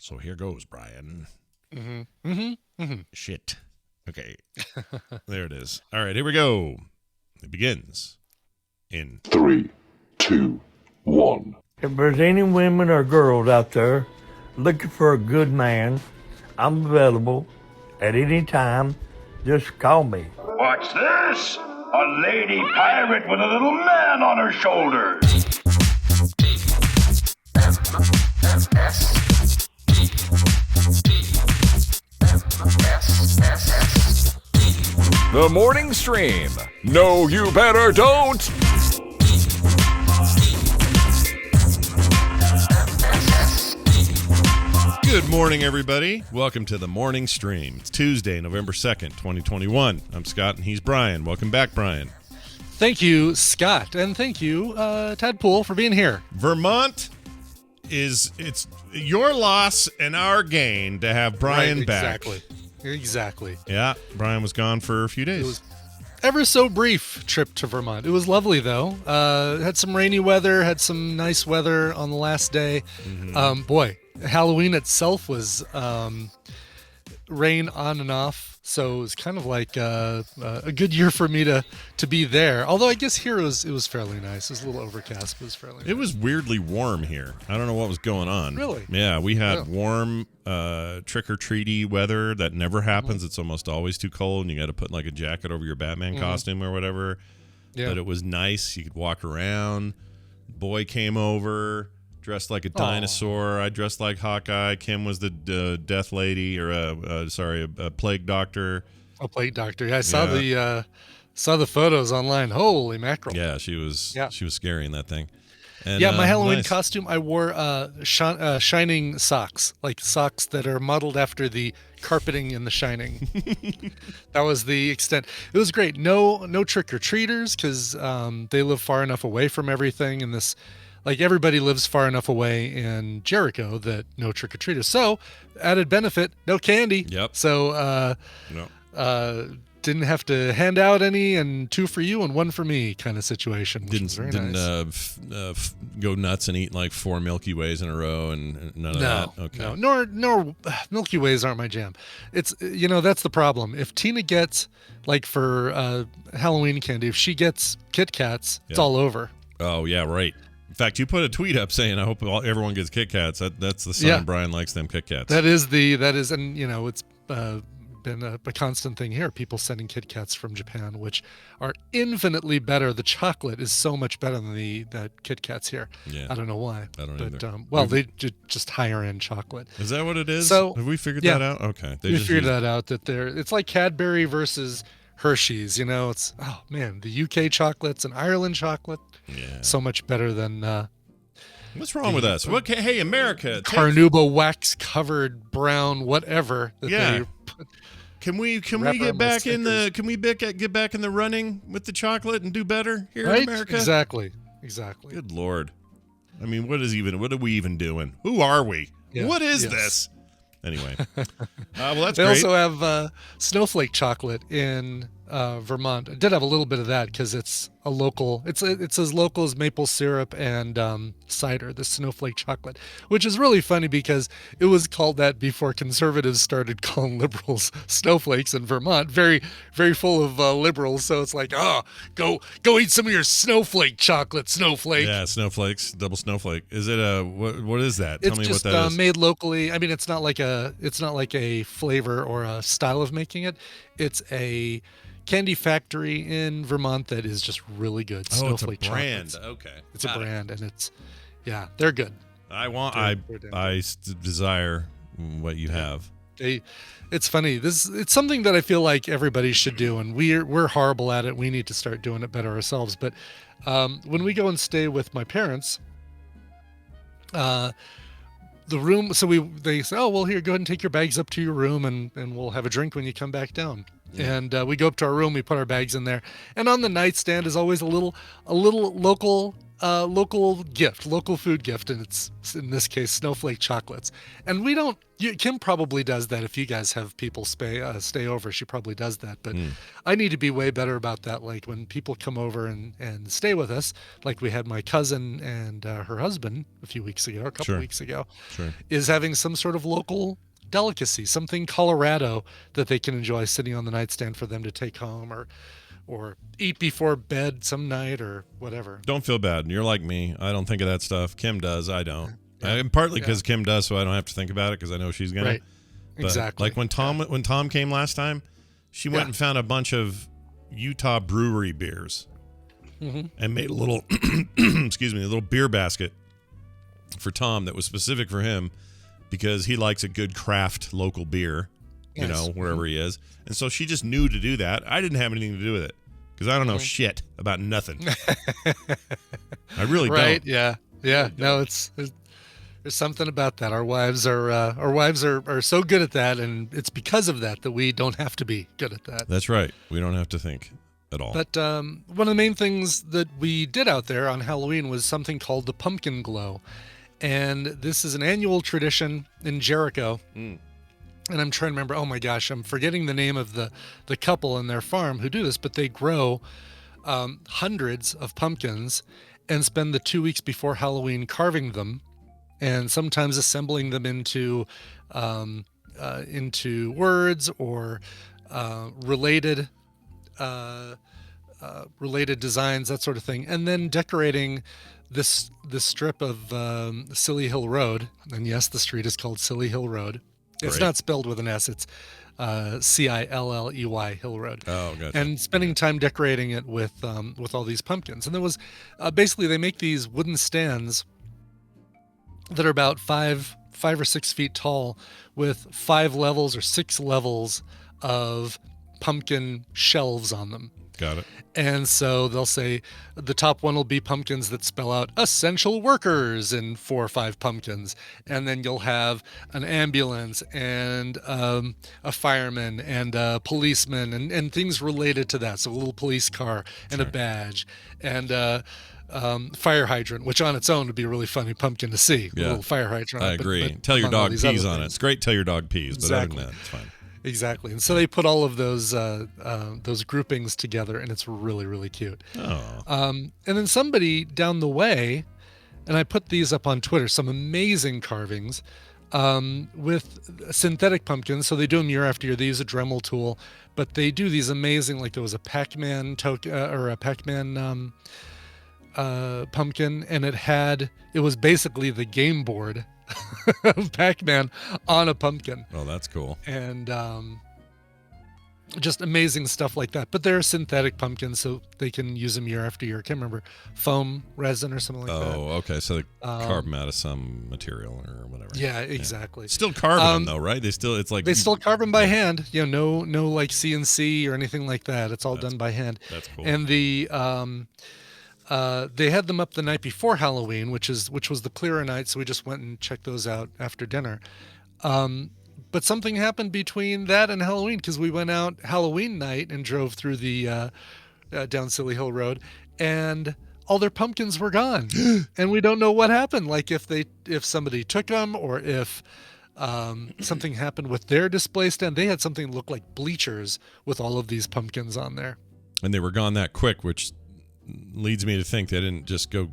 So here goes, Brian. Mm-hmm. Mm-hmm. Mm-hmm. Shit. Okay. There it is. All right, here we go. It begins in 3, 2, 1. If there's any women or girls out there looking for a good man, I'm available at any time. Just call me. What's this? A lady pirate with a little man on her shoulders. The Morning Stream. No, you better don't. Good morning, everybody. Welcome to the morning stream. It's Tuesday, November 2nd, 2021. I'm Scott, and he's Brian. Welcome back, Brian. Thank you, Scott, and thank you, Tadpool, for being here. Vermont it's your loss and our gain to have Brian back. Exactly. Yeah, Brian was gone for a few days. It was ever so brief trip to Vermont. It was lovely, though. Had some rainy weather, had some nice weather on the last day. Mm-hmm. Boy, Halloween itself was rain on and off, so it was kind of like a good year for me to be there. Although I guess here it was fairly nice. It was a little overcast, but it was fairly nice. It was weirdly warm here. I don't know what was going on. Really? Yeah, we had warm trick-or-treaty weather that never happens. It's almost always too cold, and you got to put like a jacket over your Batman costume or whatever. Yeah. But it was nice. You could walk around. Boy came over, dressed like a dinosaur. I dressed like Hawkeye. Kim was the death lady, or a plague doctor. A plague doctor. Yeah, I saw the photos online. Holy mackerel! Yeah, she was scary in that thing. And, my Halloween costume, I wore shining socks, like socks that are modeled after the carpeting in The Shining. That was the extent. It was great. No trick-or-treaters, because they live far enough away from everything, and this, like, everybody lives far enough away in Jericho that no trick-or-treaters. So, added benefit, no candy. Yep. So, didn't have to hand out any, and 2 for you and 1 for me kind of situation. Which didn't nice. Go nuts and eat like 4 Milky Ways in a row and none of that. Okay. No, nor Milky Ways aren't my jam. It's that's the problem. If Tina gets, like, for Halloween candy, if she gets Kit Kats, it's all over. Oh yeah, right. In fact, you put a tweet up saying, "I hope everyone gets Kit Kats." That's the sign Brian likes them Kit Kats. That is, and it's been a constant thing here. People sending Kit Kats from Japan, which are infinitely better. The chocolate is so much better than the Kit Kats here. Yeah. I don't know why. I don't either. They just higher end chocolate. Is that what it is? So have we figured that out? Okay, we figured that out. That it's like Cadbury versus Hershey's. It's the UK chocolates and Ireland chocolate. Yeah. So much better than. What's wrong with us? Hey, America. Carnauba wax covered brown whatever. Can we get back in the get back in the running with the chocolate and do better here in America? Exactly. Good Lord. I mean, what are we even doing? Who are we? Yeah. What is this? Anyway. Well, that's they great. Also have snowflake chocolate in Vermont. I did have a little bit of that because it's a local. It's as local as maple syrup and cider. The snowflake chocolate, which is really funny because it was called that before conservatives started calling liberals snowflakes in Vermont. Very, very full of liberals. So it's like, go eat some of your snowflake chocolate, snowflake. Yeah, snowflakes, double snowflake. Is it what is that? Tell me just, what that is. Made locally. I mean, it's not like a flavor or a style of making it. It's a candy factory in Vermont that is just really good. Snowflake it's a brand. Chocolates. Okay, it's a brand, and they're good. I desire what you have. It's funny. It's something that I feel like everybody should do, and we're horrible at it. We need to start doing it better ourselves. But when we go and stay with my parents, the room. So they say, "Oh, well, here, go ahead and take your bags up to your room, and we'll have a drink when you come back down." And we go up to our room, we put our bags in there, and on the nightstand is always a little local gift, local food gift, and it's in this case snowflake chocolates. And we don't. Kim probably does that if you guys have people stay over. She probably does that, but I need to be way better about that. Like when people come over and stay with us, like we had my cousin and her husband a couple weeks ago, is having some sort of local delicacy, something Colorado that they can enjoy sitting on the nightstand for them to take home or eat before bed some night or whatever. Don't feel bad. You're like me. I don't think of that stuff. Kim does. I don't. And partly because Kim does, so I don't have to think about it because I know she's gonna. Right. But exactly. Like when Tom came last time, she went and found a bunch of Utah brewery beers and made a little excuse me, a little beer basket for Tom that was specific for him because he likes a good craft local beer, you know, wherever he is. And so she just knew to do that. I didn't have anything to do with it because I don't know shit about nothing. I really don't. Right? Yeah. Yeah. No, there's something about that. Our wives are so good at that, and it's because of that we don't have to be good at that. That's right. We don't have to think at all. But one of the main things that we did out there on Halloween was something called the pumpkin glow. And this is an annual tradition in Jericho. And I'm trying to remember, oh my gosh, I'm forgetting the name of the couple and their farm who do this, but they grow hundreds of pumpkins and spend the 2 weeks before Halloween carving them and sometimes assembling them into words or related designs, that sort of thing, and then decorating this strip of Silly Hill Road. And yes, the street is called Silly Hill Road. It's Great. not spelled with an S. It's Cilley Hill Road. Oh, gotcha. And spending time decorating it with all these pumpkins. And there was basically they make these wooden stands that are about 5 or 6 feet tall with 5 levels or 6 levels of pumpkin shelves on them. Got it. And so they'll say the top one will be pumpkins that spell out essential workers in 4 or 5 pumpkins. And then you'll have an ambulance and a fireman and a policeman and things related to that. So a little police car and a badge and fire hydrant, which on its own would be a really funny pumpkin to see. Yeah. A little fire hydrant. I agree. Tell your dog pees on it. It's great. Tell your dog pees, but other than that, it's fine. Exactly. And so they put all of those groupings together, and it's really, really cute. Oh. And then somebody down the way, and I put these up on Twitter, some amazing carvings with synthetic pumpkins. So they do them year after year. They use a Dremel tool, but they do these amazing, like there was a Pac-Man or a Pac-Man pumpkin, and it was basically the game board of Pac-Man on a pumpkin. Oh, that's cool. And just amazing stuff like that. But they're synthetic pumpkins, so they can use them year after year. I can't remember, foam resin or something like that. Oh, okay. So they carve them out of some material or whatever. Yeah, exactly. Still carving them though, right? They still carve them by hand. You know, no like CNC or anything like that. It's all done by hand. That's cool. And they had them up the night before Halloween, which was the clearer night, so we just went and checked those out after dinner. But something happened between that and Halloween, because we went out Halloween night and drove through the down Silly Hill Road, and all their pumpkins were gone, and we don't know what happened. Like if somebody took them, or if something happened with their display stand. They had something that looked like bleachers with all of these pumpkins on there, and they were gone that quick, which leads me to think they didn't just go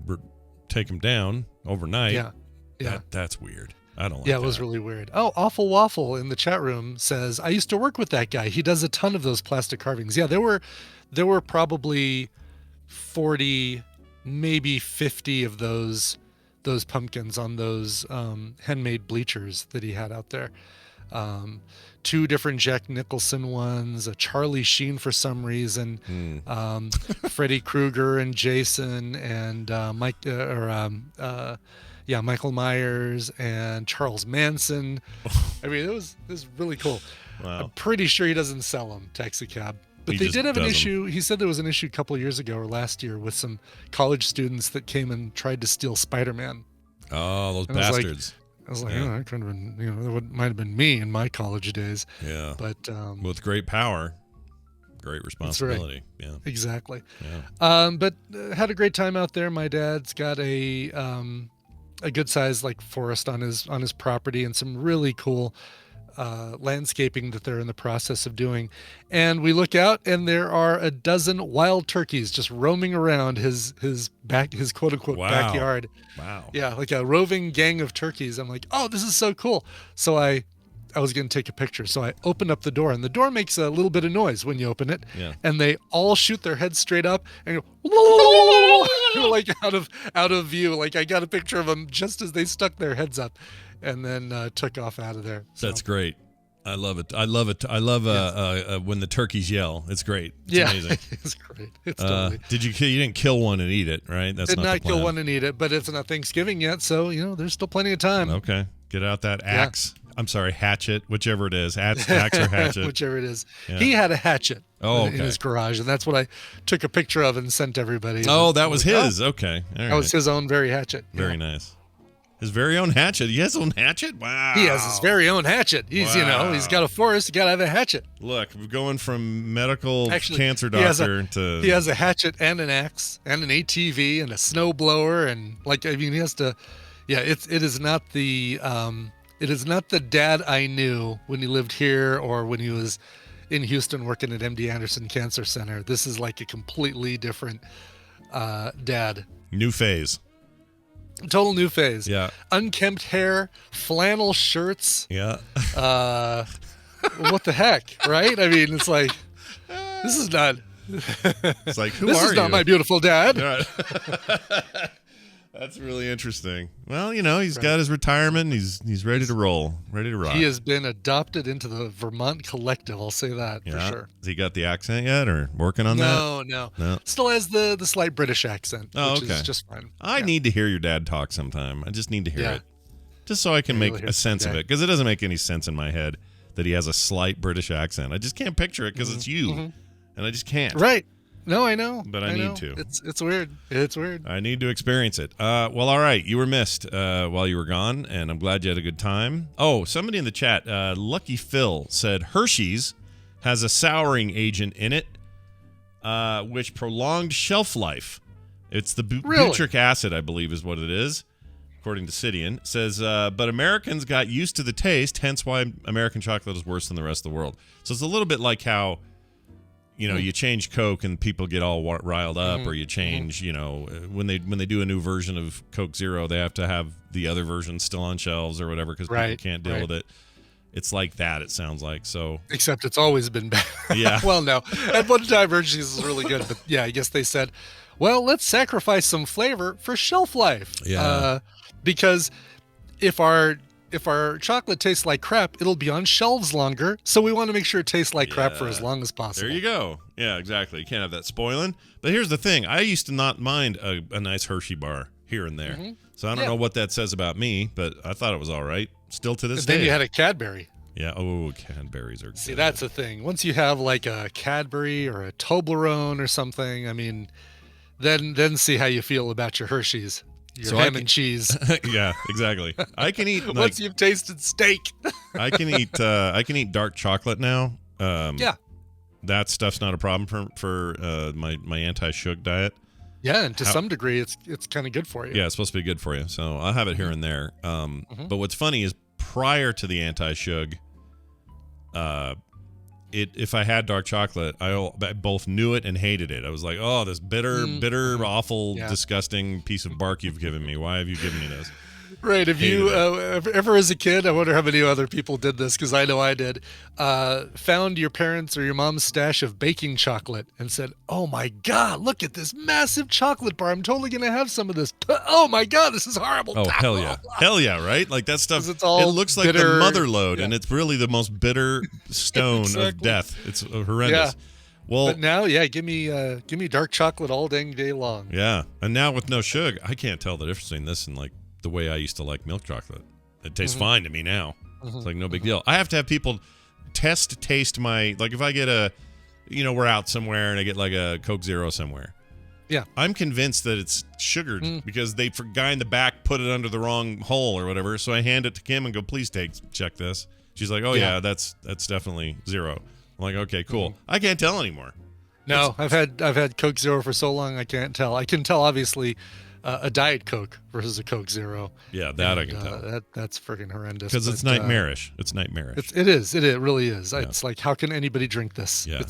take them down overnight. Yeah. That's weird. I don't like that. Yeah, it was really weird. Oh, Awful Waffle in the chat room says, I used to work with that guy. He does a ton of those plastic carvings. Yeah, there were probably 40, maybe 50 of those pumpkins on those handmade bleachers that he had out there. 2 different Jack Nicholson ones, a Charlie Sheen for some reason, Freddy Krueger and Jason and Michael Myers and Charles Manson. I mean, it was really cool. Wow. I'm pretty sure he doesn't sell them, Taxi Cab. But they did have an issue. He said there was an issue a couple of years ago or last year with some college students that came and tried to steal Spider-Man. Oh, those bastards. I was like, that could have been, that might have been me in my college days. Yeah. But with great power great responsibility. Yeah, exactly. Yeah. But had a great time out there. My dad's got a good size like forest on his property and some really cool landscaping that they're in the process of doing. And we look out and there are a dozen wild turkeys just roaming around his quote unquote backyard. Wow. Yeah, like a roving gang of turkeys. I'm like, oh, this is so cool. So I was going to take a picture. So I opened up the door, and the door makes a little bit of noise when you open it. Yeah. And they all shoot their heads straight up and go like out of view. Like I got a picture of them just as they stuck their heads up, and then took off out of there. So. That's great. I love it. I love when the turkeys yell. It's great. It's amazing. It's great. It's totally. You didn't kill one and eat it, right? That's Did not the plan. kill one and eat it, but it's not Thanksgiving yet, so there's still plenty of time. Okay, get out that axe. Yeah. I'm sorry, hatchet, whichever it is, axe or hatchet, whichever it is. Yeah. He had a hatchet in his garage, and that's what I took a picture of and sent everybody. Oh, that was his. Okay, all right. That was his own very hatchet. Very nice. His very own hatchet. He has his own hatchet? Wow. He has his very own hatchet. He's, he's got a forest. You got to have a hatchet. Look, we're going from medical cancer doctor to... He has a hatchet and an axe and an ATV and a snow blower. And he has to... Yeah, it is not the dad I knew when he lived here or when he was in Houston working at MD Anderson Cancer Center. This is like a completely different dad. New phase. Total new phase. Yeah. Unkempt hair, flannel shirts. Yeah. What the heck, right? I mean, it's like, this is not. It's like, who this are you? is not my beautiful dad. Right. That's really interesting. Well, he's got his retirement. He's ready to roll, ready to rock. He has been adopted into the Vermont collective. I'll say that for sure. Has he got the accent yet, or working on that? No. Still has the slight British accent, which is just fine. I need to hear your dad talk sometime. I just need to hear it, just so I can make a sense of it, because it doesn't make any sense in my head that he has a slight British accent. I just can't picture it because it's you, and I just can't. Right. No, I know. But I need to. It's weird. It's weird. I need to experience it. Well, all right. You were missed while you were gone, and I'm glad you had a good time. Oh, somebody in the chat, Lucky Phil, said Hershey's has a souring agent in it, which prolonged shelf life. It's the butyric acid, I believe, is what it is, according to Sidian. It says, but Americans got used to the taste, hence why American chocolate is worse than the rest of the world. So it's a little bit like how... you change Coke and people get all riled up, or you change, when they do a new version of Coke Zero, they have to have the other version still on shelves or whatever because people can't deal with it. It's like that, it sounds like. So except it's always been bad. Yeah. Well, no. At one time, Hershey's was really good, but yeah, I guess they said, well, let's sacrifice some flavor for shelf life. Yeah. Because if our chocolate tastes like crap, it'll be on shelves longer. So we want to make sure it tastes like crap for as long as possible. There you go. Yeah, exactly. You can't have that spoiling. But here's the thing. I used to not mind a nice Hershey bar here and there. So I don't know what that says about me, but I thought it was all right. Still to this day. Then you had a Cadbury. Yeah. Oh, Cadburys are good. See, that's the thing. Once you have like a Cadbury or a Toblerone or something, I mean, then see how you feel about your Hershey's. Your ham and cheese. Yeah, exactly. I can eat once you've tasted steak. I can eat dark chocolate now. That stuff's not a problem for my anti-sugar diet. Yeah, and to some degree, it's kind of good for you. Yeah, it's supposed to be good for you. So I'll have it here and there. But what's funny is prior to the anti-sugar, if I had dark chocolate, I both knew it and hated it. I was like, oh, this bitter, awful, disgusting piece of bark you've given me. Why have you given me this? Right. If you ever as a kid, I wonder how many other people did this, because I know I did, found your parents' or your mom's stash of baking chocolate and said, oh my God, look at this massive chocolate bar. I'm totally going to have some of this. Oh my God, this is horrible. Oh, hell yeah. Hell yeah, right? Like that stuff, it looks like the mother lode, and it's really the most bitter stone of death. It's horrendous. Yeah. Well, but now, give me dark chocolate all dang day long. Yeah. And now with no sugar, I can't tell the difference between this and like the way I used to like milk chocolate. It tastes fine to me now. It's like no big deal. I have to have people taste my, like if I get we're out somewhere and I get like a Coke Zero somewhere. Yeah. I'm convinced that it's sugared because the guy in the back put it under the wrong hole or whatever. So I hand it to Kim and go, please check this. She's like, oh yeah, that's definitely zero. I'm like, okay, cool. I can't tell anymore. No, I've had Coke Zero for so long I can't tell. I can tell obviously a Diet Coke versus a Coke Zero. Yeah, that I can tell. That's freaking horrendous. Because it's nightmarish. It's nightmarish. It is. It really is. Yeah. It's like, how can anybody drink this? Yeah.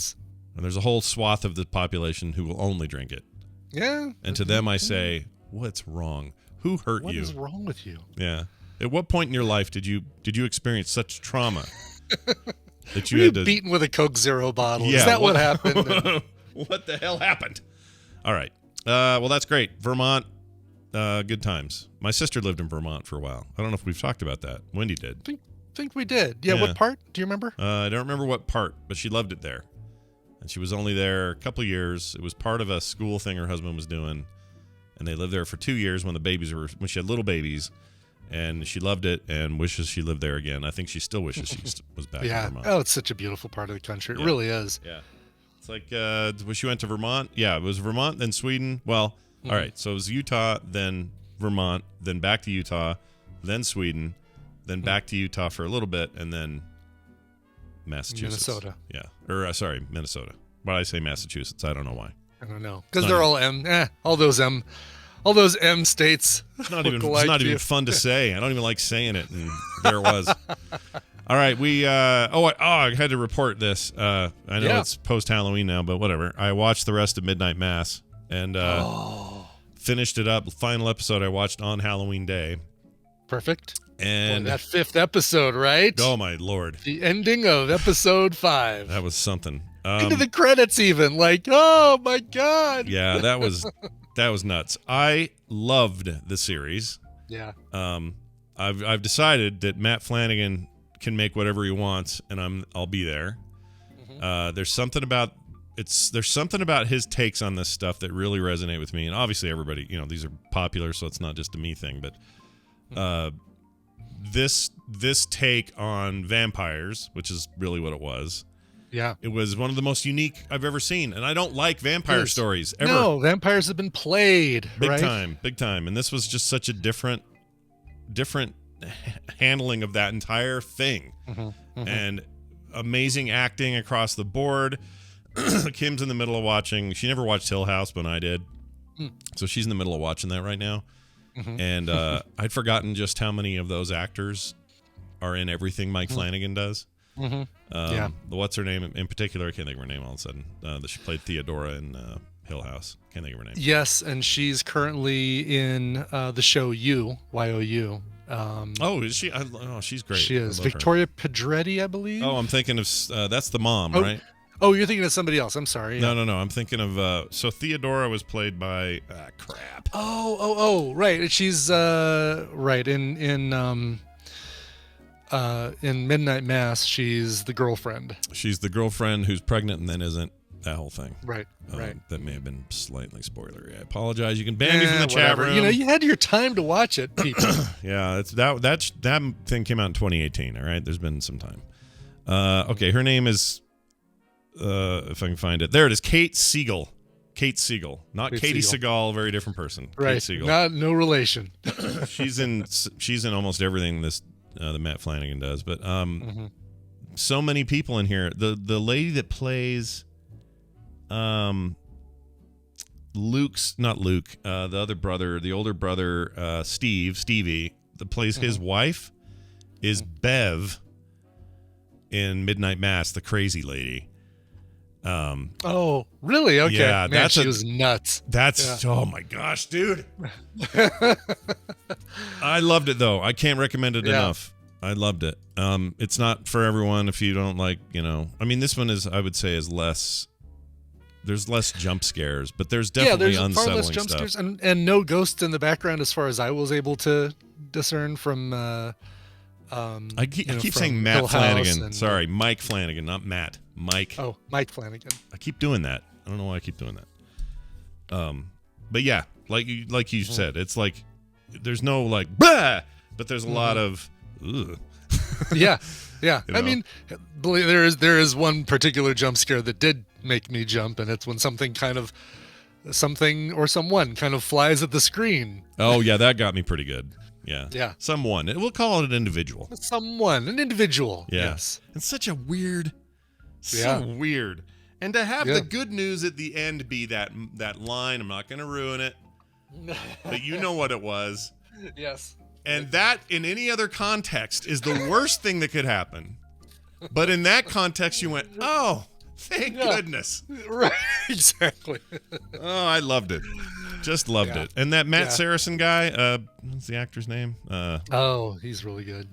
And there's a whole swath of the population who will only drink it. Yeah. And to them I say, what's wrong? Who hurt you? What is wrong with you? Yeah. At what point in your life did you experience such trauma that you Were had to beaten with a Coke Zero bottle? Yeah, Is that what happened? What the hell happened? All right. Well, that's great. Vermont, good times. My sister lived in Vermont for a while. I don't know if we've talked about that. Wendy did. Think we did. Yeah. What part? Do you remember? I don't remember what part, but she loved it there. And she was only there a couple years. It was part of a school thing her husband was doing. And they lived there for 2 years when she had little babies. And she loved it and wishes she lived there again. I think she still wishes she was back in Vermont. Oh, it's such a beautiful part of the country. It really is. Yeah. It's like, when she went to Vermont. Yeah, it was Vermont, then Sweden. Well, all right. So it was Utah, then Vermont, then back to Utah, then Sweden, then back to Utah for a little bit, and then Massachusetts. Minnesota. Yeah. Or, sorry, Minnesota. Why did I say Massachusetts? I don't know why. I don't know. Because they're all all those M states. It's not even fun to say. I don't even like saying it, and there it was. All right, I had to report this. I know it's post-Halloween now, but whatever. I watched the rest of Midnight Mass and finished it up. Final episode I watched on Halloween Day. Perfect. And that 5th episode, right? Oh, my Lord. The ending of episode 5. That was something. Into the credits even. Like, oh, my God. Yeah, that was nuts. I loved the series. Yeah. I've decided that Matt Flanagan can make whatever he wants, and I'll be there. There's something about his takes on this stuff that really resonate with me, and obviously everybody, these are popular, so it's not just a me thing, but this take on vampires, which is really what it was. Yeah. It was one of the most unique I've ever seen, and I don't like vampire stories ever. No, vampires have been played, big time, and this was just such a different handling of that entire thing. And amazing acting across the board. Kim's in the middle of watching. She never watched Hill House, but I did. So she's in the middle of watching that right now. And I'd forgotten just how many of those actors are in everything Mike Flanagan does. What's her name in particular? I can't think of her name all of a sudden. She played Theodora in Hill House. Can't think of her name. Yes, and she's currently in the show You. Is she? She's great. She is. Victoria Pedretti, I believe. Oh, I'm thinking of that's the mom, right? Oh, you're thinking of somebody else. I'm sorry. No. I'm thinking of so Theodora was played by crap. Right. She's right in Midnight Mass. She's the girlfriend. She's the girlfriend who's pregnant and then isn't. That whole thing. Right. That may have been slightly spoilery. I apologize. You can ban me from the chat room. You had your time to watch it, people. Yeah, that thing came out in 2018. All right, there's been some time. Okay, her name is if I can find it. There it is. Kate Siegel. Not Katie Seagal, very different person. Right. Kate Siegel. No relation. She's in almost everything that Matt Flanagan does, but so many people in here. The lady that plays not Luke, the other brother, the older brother, Stevie, that plays his wife, is Bev in Midnight Mass, the crazy lady. Oh, really? Okay. Yeah, man, she was nuts. Oh my gosh, dude. I loved it though. I can't recommend it enough. I loved it. It's not for everyone if you don't like, I mean, this one is, I would say, is less. There's less jump scares, but there's definitely there's unsettling far less jump stuff. scares and no ghosts in the background as far as I was able to discern from I keep saying Matt Hill Flanagan. and, Sorry, Mike Flanagan, not Matt. Mike. Oh, Mike Flanagan. I keep doing that. I don't know why I keep doing that. But yeah, like you said, it's like there's no like bah, but there's a lot of ugh. Yeah. I mean, there is one particular jump scare that did make me jump, and it's when something or someone kind of flies at the screen. Oh yeah, that got me pretty good. Yeah. Someone. We'll call it an individual. An individual. Yeah. Yes. It's such a weird So weird. And to have the good news at the end be that line, I'm not going to ruin it, but you know what it was. Yes. And that, in any other context, is the worst thing that could happen. But in that context, you went, oh, thank goodness. Right, exactly. Oh, I loved it. Just loved it. And that Matt Saracen guy, what's the actor's name? He's really good.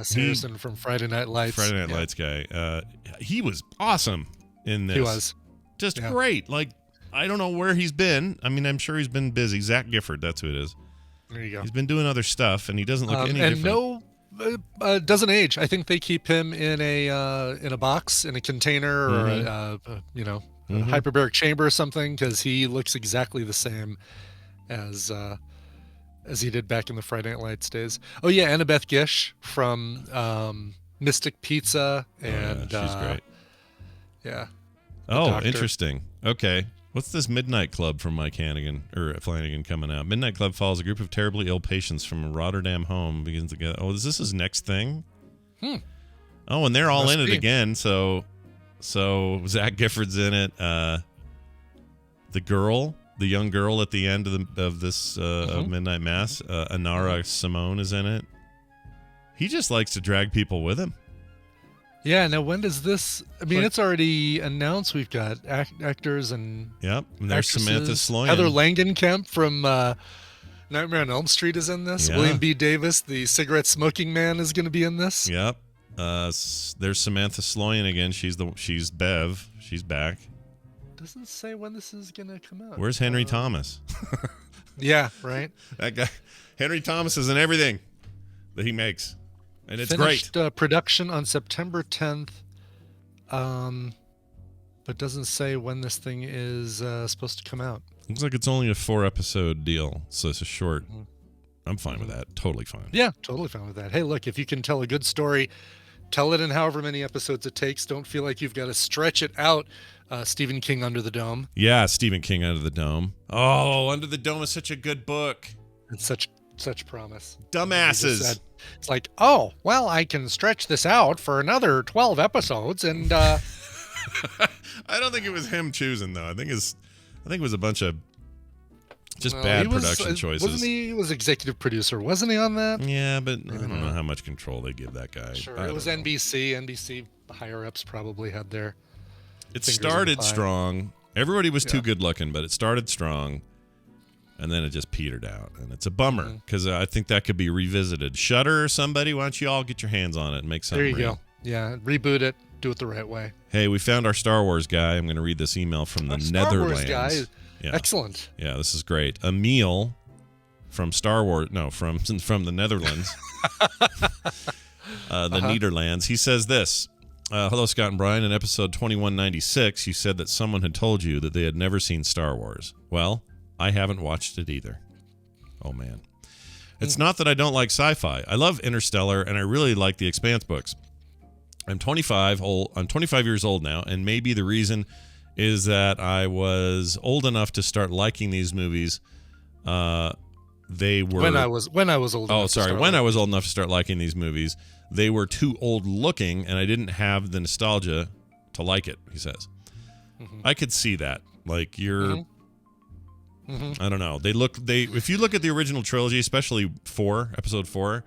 Saracen from Friday Night Lights. Friday Night Lights guy. He was awesome in this. He was. Just great. Like, I don't know where he's been. I mean, I'm sure he's been busy. Zach Gifford, that's who it is. There you go. He's been doing other stuff, and he doesn't look any different. And doesn't age. I think they keep him in a box, in a container, or a hyperbaric chamber or something, because he looks exactly the same as he did back in the Friday Night Lights days. Oh yeah, Annabeth Gish from Mystic Pizza, and she's great. Yeah. Oh, Doctor. Interesting. Okay. What's this Midnight Club from Mike Flanagan coming out? Midnight Club follows a group of terribly ill patients from a Rotterdam home. Begins to get. Oh, is this his next thing? Oh, and they're all in it again. So Zach Gifford's in it. The young girl at the end of this of Midnight Mass, Anara Simone is in it. He just likes to drag people with him. Yeah, now when does this... I mean, it's already announced. We've got actors and... Yep, and there's Samantha Sloyan. Heather Langenkamp from Nightmare on Elm Street is in this. Yeah. William B. Davis, the cigarette smoking man, is going to be in this. Yep. There's Samantha Sloyan again. She's Bev. She's back. Doesn't say when this is going to come out. Where's Henry Thomas? Yeah, right. That guy. Henry Thomas is in everything that he makes. And it's Finished, great. Production on September 10th, but doesn't say when this thing is supposed to come out. Looks like it's only a 4-episode deal, so it's a short. I'm fine with that. Totally fine. Yeah, totally fine with that. Hey, look, if you can tell a good story, tell it in however many episodes it takes. Don't feel like you've got to stretch it out. Stephen King, Under the Dome. Yeah, Stephen King, Under the Dome. Oh, Under the Dome is such a good book. It's such promise. Dumbasses. It's like, oh, well, I can stretch this out for another 12 episodes, and I don't think it was him choosing though. I think it was a bunch of just bad production choices. Wasn't he was executive producer? Wasn't he on that? Yeah, but I don't know how much control they give that guy. Sure, it was NBC. NBC higher ups probably had their. It started strong. Everybody was too good looking, but it started strong. And then it just petered out, and it's a bummer because I think that could be revisited. Shudder or somebody, why don't you all get your hands on it and make something? There you go. Yeah, reboot it. Do it the right way. Hey, we found our Star Wars guy. I'm going to read this email from the Netherlands. Star Wars guy, yeah. Excellent. Yeah, this is great. Emil from Star Wars. No, from the Netherlands. The Nederlands. He says this. Hello, Scott and Brian. In episode 2196, you said that someone had told you that they had never seen Star Wars. Well, I haven't watched it either. Oh, man. It's not that I don't like sci-fi. I love Interstellar, and I really like the Expanse books. I'm 25 years old now, and maybe the reason is that I was old enough to start liking these movies. They were... When I was old enough. Oh, sorry. When I was old enough to start liking these movies, they were too old-looking, and I didn't have the nostalgia to like it, he says. I could see that. Like, you're... I don't know. If you look at the original trilogy, especially episode 4,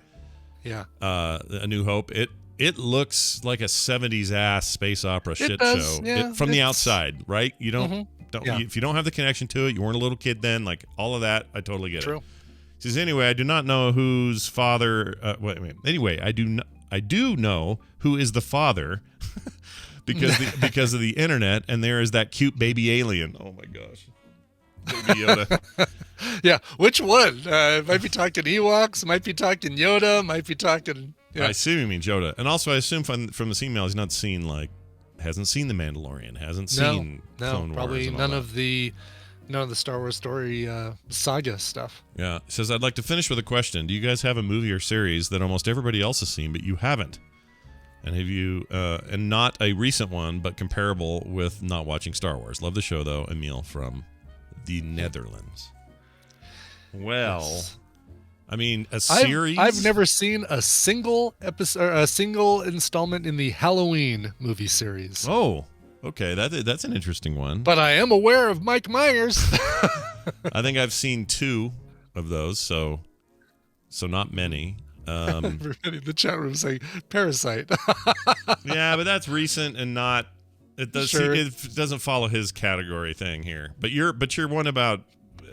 A New Hope, it looks like a 70s ass space opera shit show. Yeah, from the outside, right? You don't if you don't have the connection to it, you weren't a little kid then, like all of that, I totally get it. He says, anyway, I do not know whose father anyway, I do know who is the father because of the internet, and there is that cute baby alien. Oh my gosh. Baby Yoda. Yeah, which one? Might be talking Ewoks, might be talking Yoda, might be talking... Yeah. I assume you mean Yoda. And also, I assume from this email, he's not seen, hasn't seen The Mandalorian, hasn't seen Clone Wars. Probably none of the Star Wars story saga stuff. Yeah. He says, I'd like to finish with a question. Do you guys have a movie or series that almost everybody else has seen, but you haven't? And have you, and not a recent one, but comparable with not watching Star Wars? Love the show, though. Emil from the Netherlands. Well, I mean, a series. I've never seen a single episode, or a single installment in the Halloween movie series. Oh, okay. That's an interesting one. But I am aware of Mike Myers. I think I've seen 2 of those, so not many. Everybody in the chat room saying Parasite. Yeah, but that's recent and not. It does. Sure. It doesn't follow his category thing here. But your one about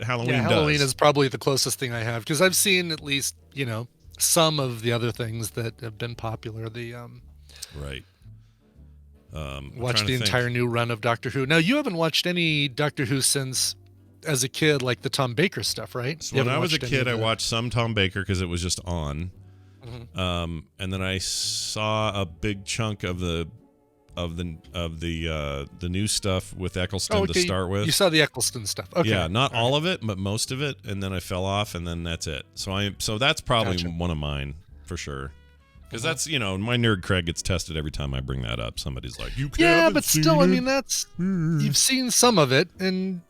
Halloween. Yeah, Halloween does. is probably the closest thing I have because I've seen at least some of the other things that have been popular. Right. Watched the entire new run of Doctor Who. Now you haven't watched any Doctor Who since as a kid, like the Tom Baker stuff, right? So when I was a kid, I watched some Tom Baker because it was just on. Mm-hmm. And then I saw a big chunk of the new stuff with Eccleston to start with. You saw the Eccleston stuff. Okay. Yeah, not all of it, but most of it, and then I fell off, and then that's it. So that's probably one of mine for sure. Because that's my nerd cred gets tested every time I bring that up. Somebody's like, "You can't." Yeah, but still, I mean, that's you've seen some of it, and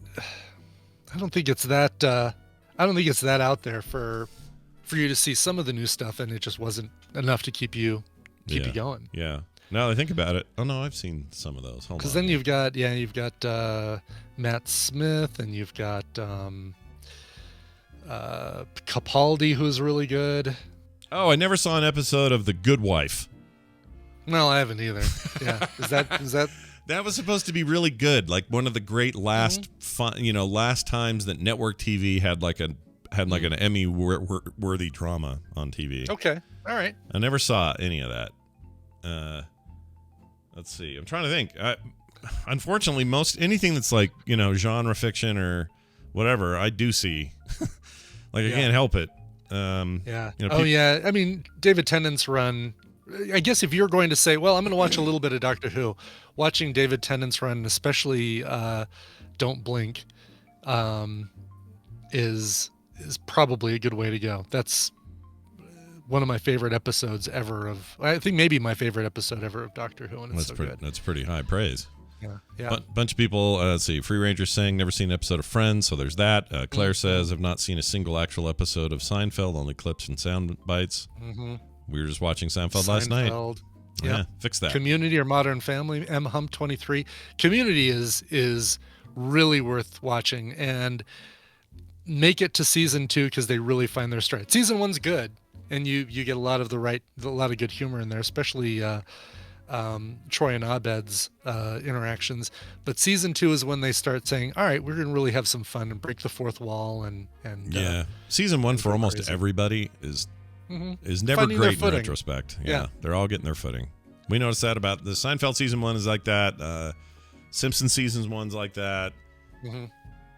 I don't think it's that. I don't think it's that out there for you to see some of the new stuff, and it just wasn't enough to keep you going. Yeah. Now that I think about it, oh no, I've seen some of those. Because then you've got Matt Smith, and you've got Capaldi, who's really good. Oh, I never saw an episode of The Good Wife. No, I haven't either. Yeah, is that? That was supposed to be really good, like one of the great last times that network TV had an Emmy worthy drama on TV. Okay, all right. I never saw any of that. Let's see. I'm trying to think. Unfortunately, anything that's like genre fiction or whatever, I do see. I can't help it. Yeah. Yeah. I mean, David Tennant's run. I guess if you're going to say, well, I'm going to watch a little bit of Doctor Who, watching David Tennant's run, especially Don't Blink, is probably a good way to go. That's one of my favorite episodes ever I think maybe my favorite episode ever of Doctor Who, and it's good. That's pretty high praise. Yeah. Bunch of people, let's see, Free Ranger saying never seen an episode of Friends, so there's that. Claire says, I've not seen a single actual episode of Seinfeld, only clips and sound bites. Mm-hmm. We were just watching Seinfeld last night. Yeah, fix that. Community or Modern Family, M Hump 23. Community is really worth watching, and make it to season 2 because they really find their stride. Season 1's good, and you get a lot of good humor in there, especially Troy and Abed's interactions. But season 2 is when they start saying, all right, we're gonna really have some fun and break the fourth wall, and season 1 for almost everybody is never Finding great their in footing. retrospect. Yeah, they're all getting their footing. We noticed that about the Seinfeld season 1 is like that. Simpsons season 1's like that.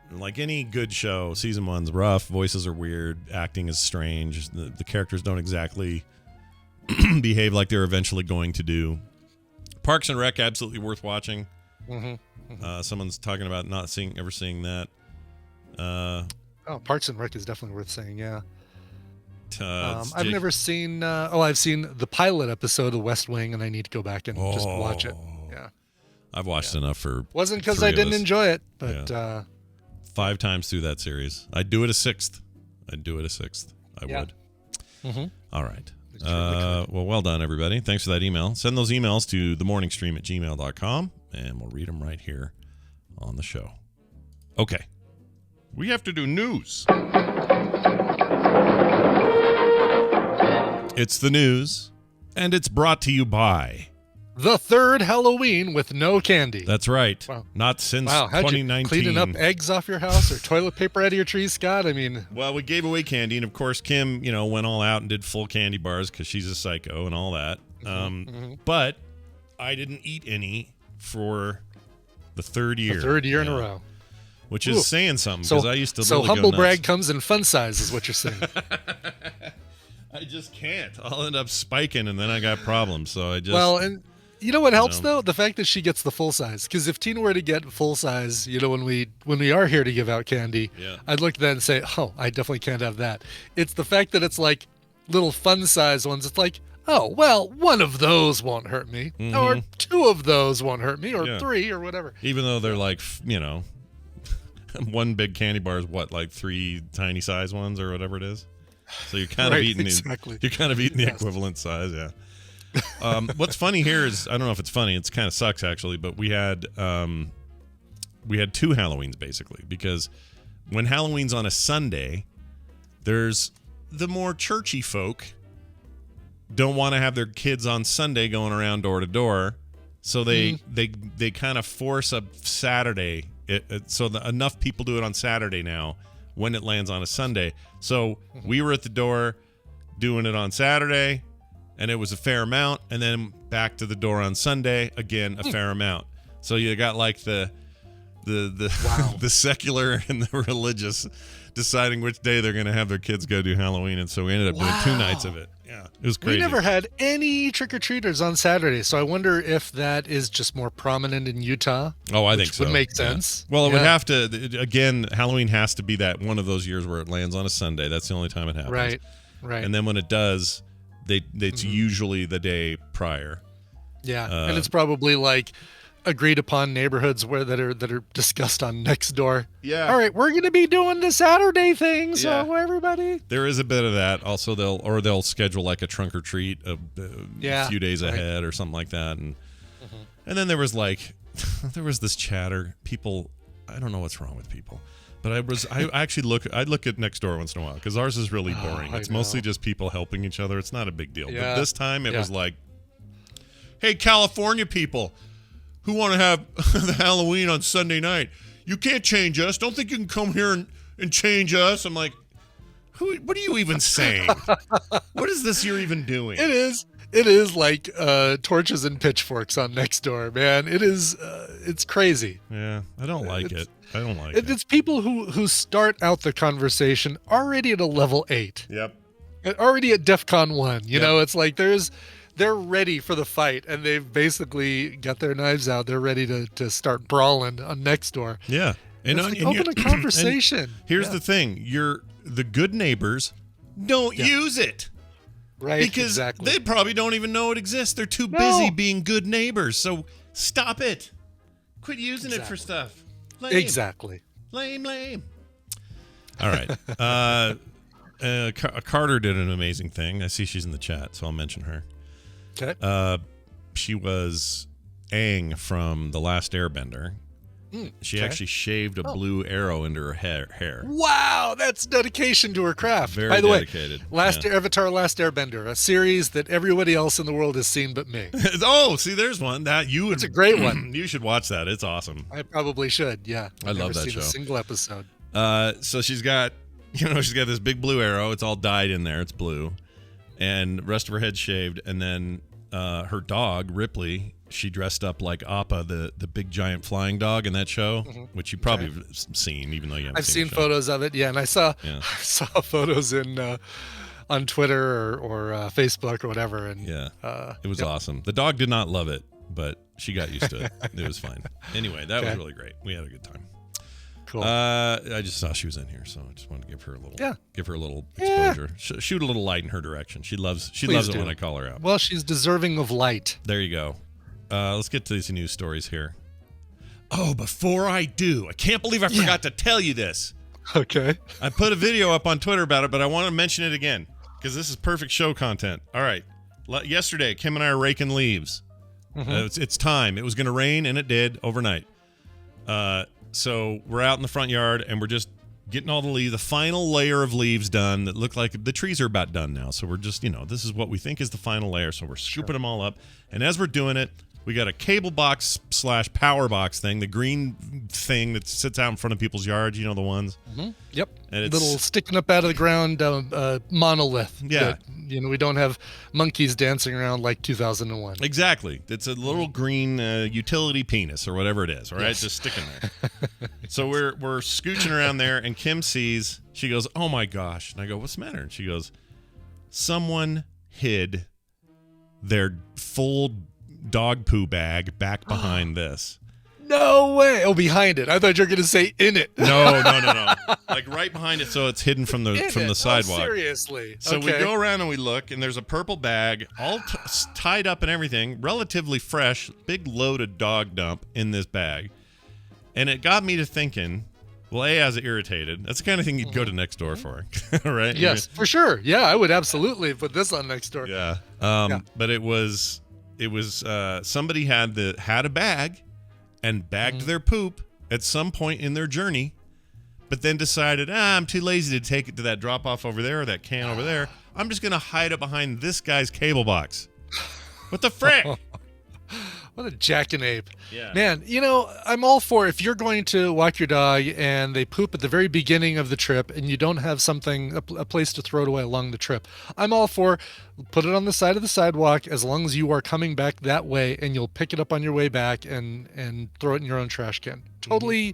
Like any good show, season 1's rough, voices are weird, acting is strange, the characters don't exactly behave like they're eventually going to do. Parks and Rec, absolutely worth watching. Someone's talking about not ever seeing that. Parks and Rec is definitely worth saying. Yeah. I've never seen. I've seen the pilot episode of West Wing, and I need to go back and just watch it. Yeah. I've watched enough for. Wasn't because I didn't enjoy it, but 5 times through that series. I'd do it a 6th. I would. All right. Well done, everybody. Thanks for that email. Send those emails to themorningstream@gmail.com, and we'll read them right here on the show. Okay. We have to do news. It's the news, and it's brought to you by the third Halloween with no candy. That's right. Wow. Not since 2019. You cleaning up eggs off your house or toilet paper out of your tree, Scott? I mean, well, we gave away candy, and of course, Kim, went all out and did full candy bars because she's a psycho and all that. But I didn't eat any for the third year. In a row. Which is saying something because I used to. So Humblebrag comes in fun size, is what you're saying. I just can't. I'll end up spiking, and then I got problems. So I just. Well, and. You know what helps though? The fact that she gets the full size. Because if Tina were to get full size, when we are here to give out candy, I'd look at that and say, oh, I definitely can't have that. It's the fact that it's like little fun size ones. It's like, oh, well, one of those won't hurt me, or 2 of those won't hurt me, or 3 or whatever. Even though they're like, one big candy bar is what, like 3 tiny size ones or whatever it is. So you're kind of eating exactly. you're kind of eating the equivalent size, yeah. What's funny here is, I don't know if it's funny, it's kind of sucks actually, but we had 2 Halloweens basically, because when Halloween's on a Sunday, there's the more churchy folk don't want to have their kids on Sunday going around door to door, so they kind of force a Saturday. Enough people do it on Saturday now when it lands on a Sunday. So we were at the door doing it on Saturday, and it was a fair amount, and then back to the door on Sunday, again, a fair amount. So you got like the the secular and the religious deciding which day they're going to have their kids go do Halloween, and so we ended up doing 2 nights of it. Yeah, it was crazy. We never had any trick-or-treaters on Saturday, so I wonder if that is just more prominent in Utah. Oh, I think so. Would make sense. Yeah. Well, it would have to, again, Halloween has to be that one of those years where it lands on a Sunday. That's the only time it happens. Right. And then when it does, it's usually the day prior. Yeah, and it's probably like agreed upon neighborhoods that are discussed on Nextdoor. Yeah. All right, we're going to be doing the Saturday thing, so everybody. There is a bit of that. Also, they'll schedule like a trunk or treat a few days ahead or something like that, and then there was this chatter. People, I don't know what's wrong with people, but I actually look at Nextdoor once in a while because ours is really boring. It's mostly just people helping each other. It's not a big deal. Yeah. But this time it was like, hey, California people who want to have the Halloween on Sunday night, you can't change us. Don't think you can come here and change us. I'm like, what are you even saying? What is this you're even doing? It is like torches and pitchforks on Nextdoor, man. It is, it's crazy. Yeah, I don't like it. I don't like it. It's people who start out the conversation already at a level 8. Yep. Already at DEFCON 1. You know, it's like they're ready for the fight, and they've basically got their knives out. They're ready to start brawling on Nextdoor. Yeah. And open a conversation. Here's the thing. The good neighbors don't use it. Right, because they probably don't even know it exists. They're too busy being good neighbors. So stop it. Quit using it for stuff. Lame. Exactly. Lame. All right. Carter did an amazing thing. I see she's in the chat, so I'll mention her. Okay. She was Aang from The Last Airbender. She actually shaved a blue arrow into her hair. Wow, that's dedication to her craft. Very By the dedicated. way, Avatar: Last Airbender, a series that everybody else in the world has seen but me. Oh, see, there's one. It's a great one. You should watch that. It's awesome. I probably should. Yeah, I love that show. A single episode. So she's got this big blue arrow. It's all dyed in there. It's blue, and the rest of her head's shaved. And then her dog Ripley, she dressed up like Appa, the big giant flying dog in that show, which you probably have seen, even though you haven't seen I've seen photos of it, and I saw photos on Twitter or Facebook or whatever, and it was awesome. The dog did not love it, but she got used to it. It was fine. Anyway, that was really great. We had a good time. Cool. I just saw she was in here, so I just wanted to give her a little exposure. Shoot a little light in her direction. She loves it when I call her out. Well, she's deserving of light. There you go. Let's get to these news stories here. Oh, before I do, I can't believe I forgot to tell you this. Okay. I put a video up on Twitter about it, but I want to mention it again because this is perfect show content. All right. Yesterday, Kim and I are raking leaves. It's time. It was going to rain, and it did overnight. So we're out in the front yard, and we're just getting all the final layer of leaves done that look like the trees are about done now. So we're just, this is what we think is the final layer. So we're scooping them all up. And as we're doing it, we got a cable box / power box thing, the green thing that sits out in front of people's yards. You know the ones? Yep. And it's little sticking up out of the ground monolith. Yeah. That, we don't have monkeys dancing around like 2001. Exactly. It's a little green utility penis or whatever it is, all right? Just sticking there. So we're scooching around there, and Kim sees, she goes, oh my gosh. And I go, what's the matter? And she goes, someone hid their full dog poo bag back behind this. No way. Oh, behind it. I thought you were going to say in it. No. Like right behind it, so it's hidden from the sidewalk. Oh, seriously. So we go around and we look, and there's a purple bag, all tied up and everything, relatively fresh, big loaded dog dump in this bag. And it got me to thinking, Well, A, has it irritated. That's the kind of thing you'd go to Nextdoor for, right? Yes, for sure. Yeah, I would absolutely put this on Nextdoor. Yeah. But it was somebody had a bag and bagged their poop at some point in their journey, but then decided, I'm too lazy to take it to that drop off over there or that can over there. I'm just gonna hide it behind this guy's cable box. What the frick? What a jackanape. Yeah. Man, I'm all for if you're going to walk your dog and they poop at the very beginning of the trip and you don't have a place to throw it away along the trip. I'm all for put it on the side of the sidewalk as long as you are coming back that way and you'll pick it up on your way back and throw it in your own trash can. Totally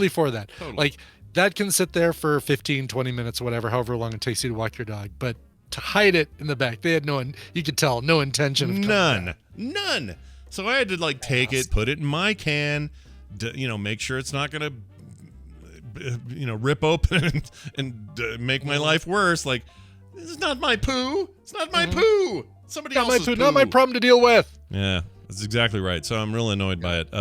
for that. Totally. Like that can sit there for 15, 20 minutes, whatever, however long it takes you to walk your dog. But to hide it in the back, they had you could tell, no intention of None. So I had to take it, put it in my can, make sure it's not going to, rip open and make my life worse. Like, this is not my poo. It's not my poo. Somebody else's poo. Not my problem to deal with. Yeah, that's exactly right. So I'm real annoyed by it.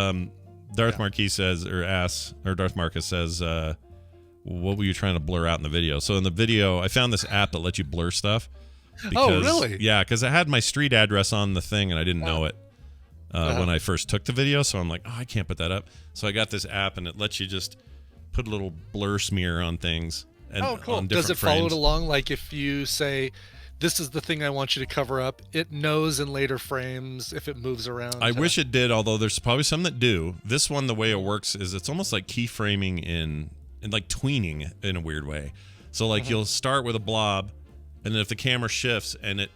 Darth Marquis says, Darth Marcus says, what were you trying to blur out in the video? So in the video, I found this app that lets you blur stuff. Oh, really? Yeah, because I had my street address on the thing and I didn't know it. When I first took the video, so I'm like, I can't put that up. So I got this app, and it lets you just put a little blur smear on things. And cool. On Does it frames. follow it along? Like if you say, this is the thing I want you to cover up, it knows in later frames if it moves around? I wish it did, although there's probably some that do. This one, the way it works is it's almost like keyframing in like tweening in a weird way. So you'll start with a blob, and then if the camera shifts and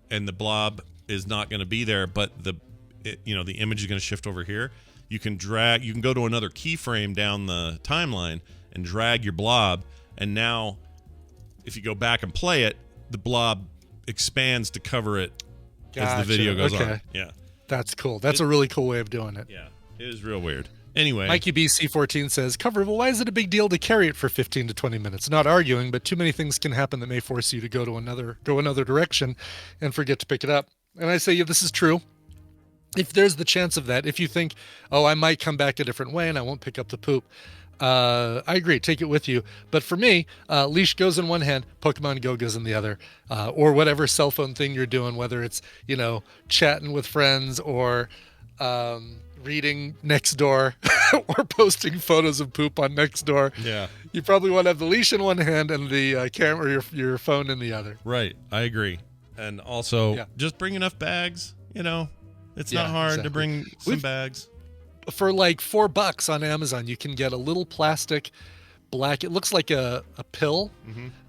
the blob is not going to be there, but the image is going to shift over here, you can go to another keyframe down the timeline and drag your blob, and now if you go back and play it, the blob expands to cover it as the video goes on. Yeah. That's cool. That's a really cool way of doing it. Yeah. It is real weird. Anyway. Mikey BC14 says, why is it a big deal to carry it for 15 to 20 minutes? Not arguing, but too many things can happen that may force you to go another direction and forget to pick it up. And I say, this is true. If there's the chance of that, if you think, I might come back a different way and I won't pick up the poop, I agree, take it with you. But for me, leash goes in one hand, Pokemon Go goes in the other, or whatever cell phone thing you're doing, whether it's, chatting with friends or reading Nextdoor or posting photos of poop on Nextdoor. Yeah. You probably want to have the leash in one hand and the camera or your phone in the other. Right. I agree. And also, just bring enough bags, It's not hard to bring some bags. For like $4 on Amazon, you can get a little plastic black. It looks like a pill,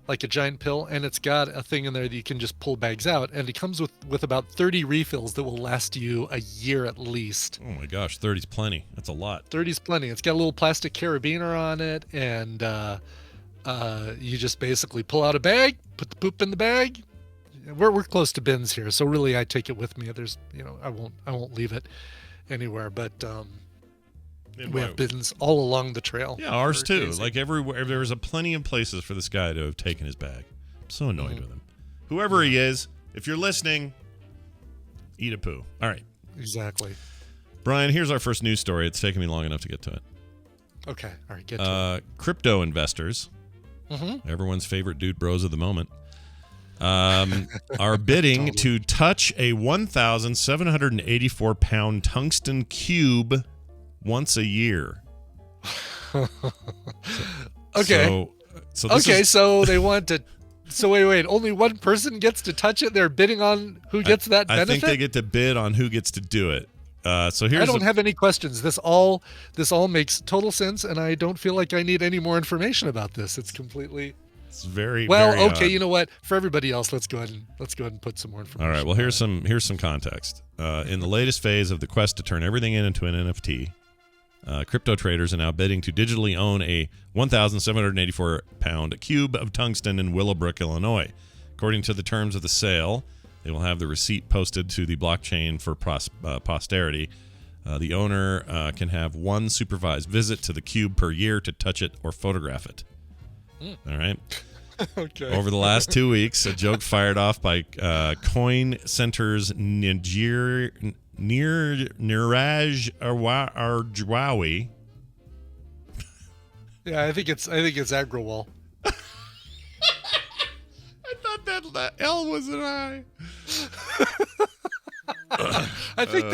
like a giant pill, and it's got a thing in there that you can just pull bags out. And it comes with about 30 refills that will last you a year at least. Oh my gosh, 30's plenty. That's a lot. 30's plenty. It's got a little plastic carabiner on it, and you just basically pull out a bag, put the poop in the bag. We're close to bins here, so really I take it with me. There's, I won't leave it anywhere, but we have bins all along the trail. Yeah, ours too. Easy. Like everywhere, there's a plenty of places for this guy to have taken his bag. I'm so annoyed with him. Whoever he is, if you're listening, eat a poo. All right. Exactly. Brian, here's our first news story. It's taken me long enough to get to it. Okay. All right. Get to it. Crypto investors, everyone's favorite dude bros of the moment, are bidding to touch a 1,784-pound tungsten cube once a year. Okay. So they want to. So wait. Only one person gets to touch it. They're bidding on who gets that benefit. I think they get to bid on who gets to do it. So here's. I don't have any questions. This all makes total sense, and I don't feel like I need any more information about this. It's very well. Very okay, odd. You know what? For everybody else, let's go ahead and put some more information. All right. Well, here's some context. In the latest phase of the quest to turn everything into an NFT, crypto traders are now bidding to digitally own a 1,784-pound cube of tungsten in Willowbrook, Illinois. According to the terms of the sale, they will have the receipt posted to the blockchain for posterity. The owner can have one supervised visit to the cube per year to touch it or photograph it. All right. Okay. Over the last 2 weeks, a joke fired off by Coin Center's Niraj Arjwawi Yeah, I think it's Agrawal. I thought that L was an I. I think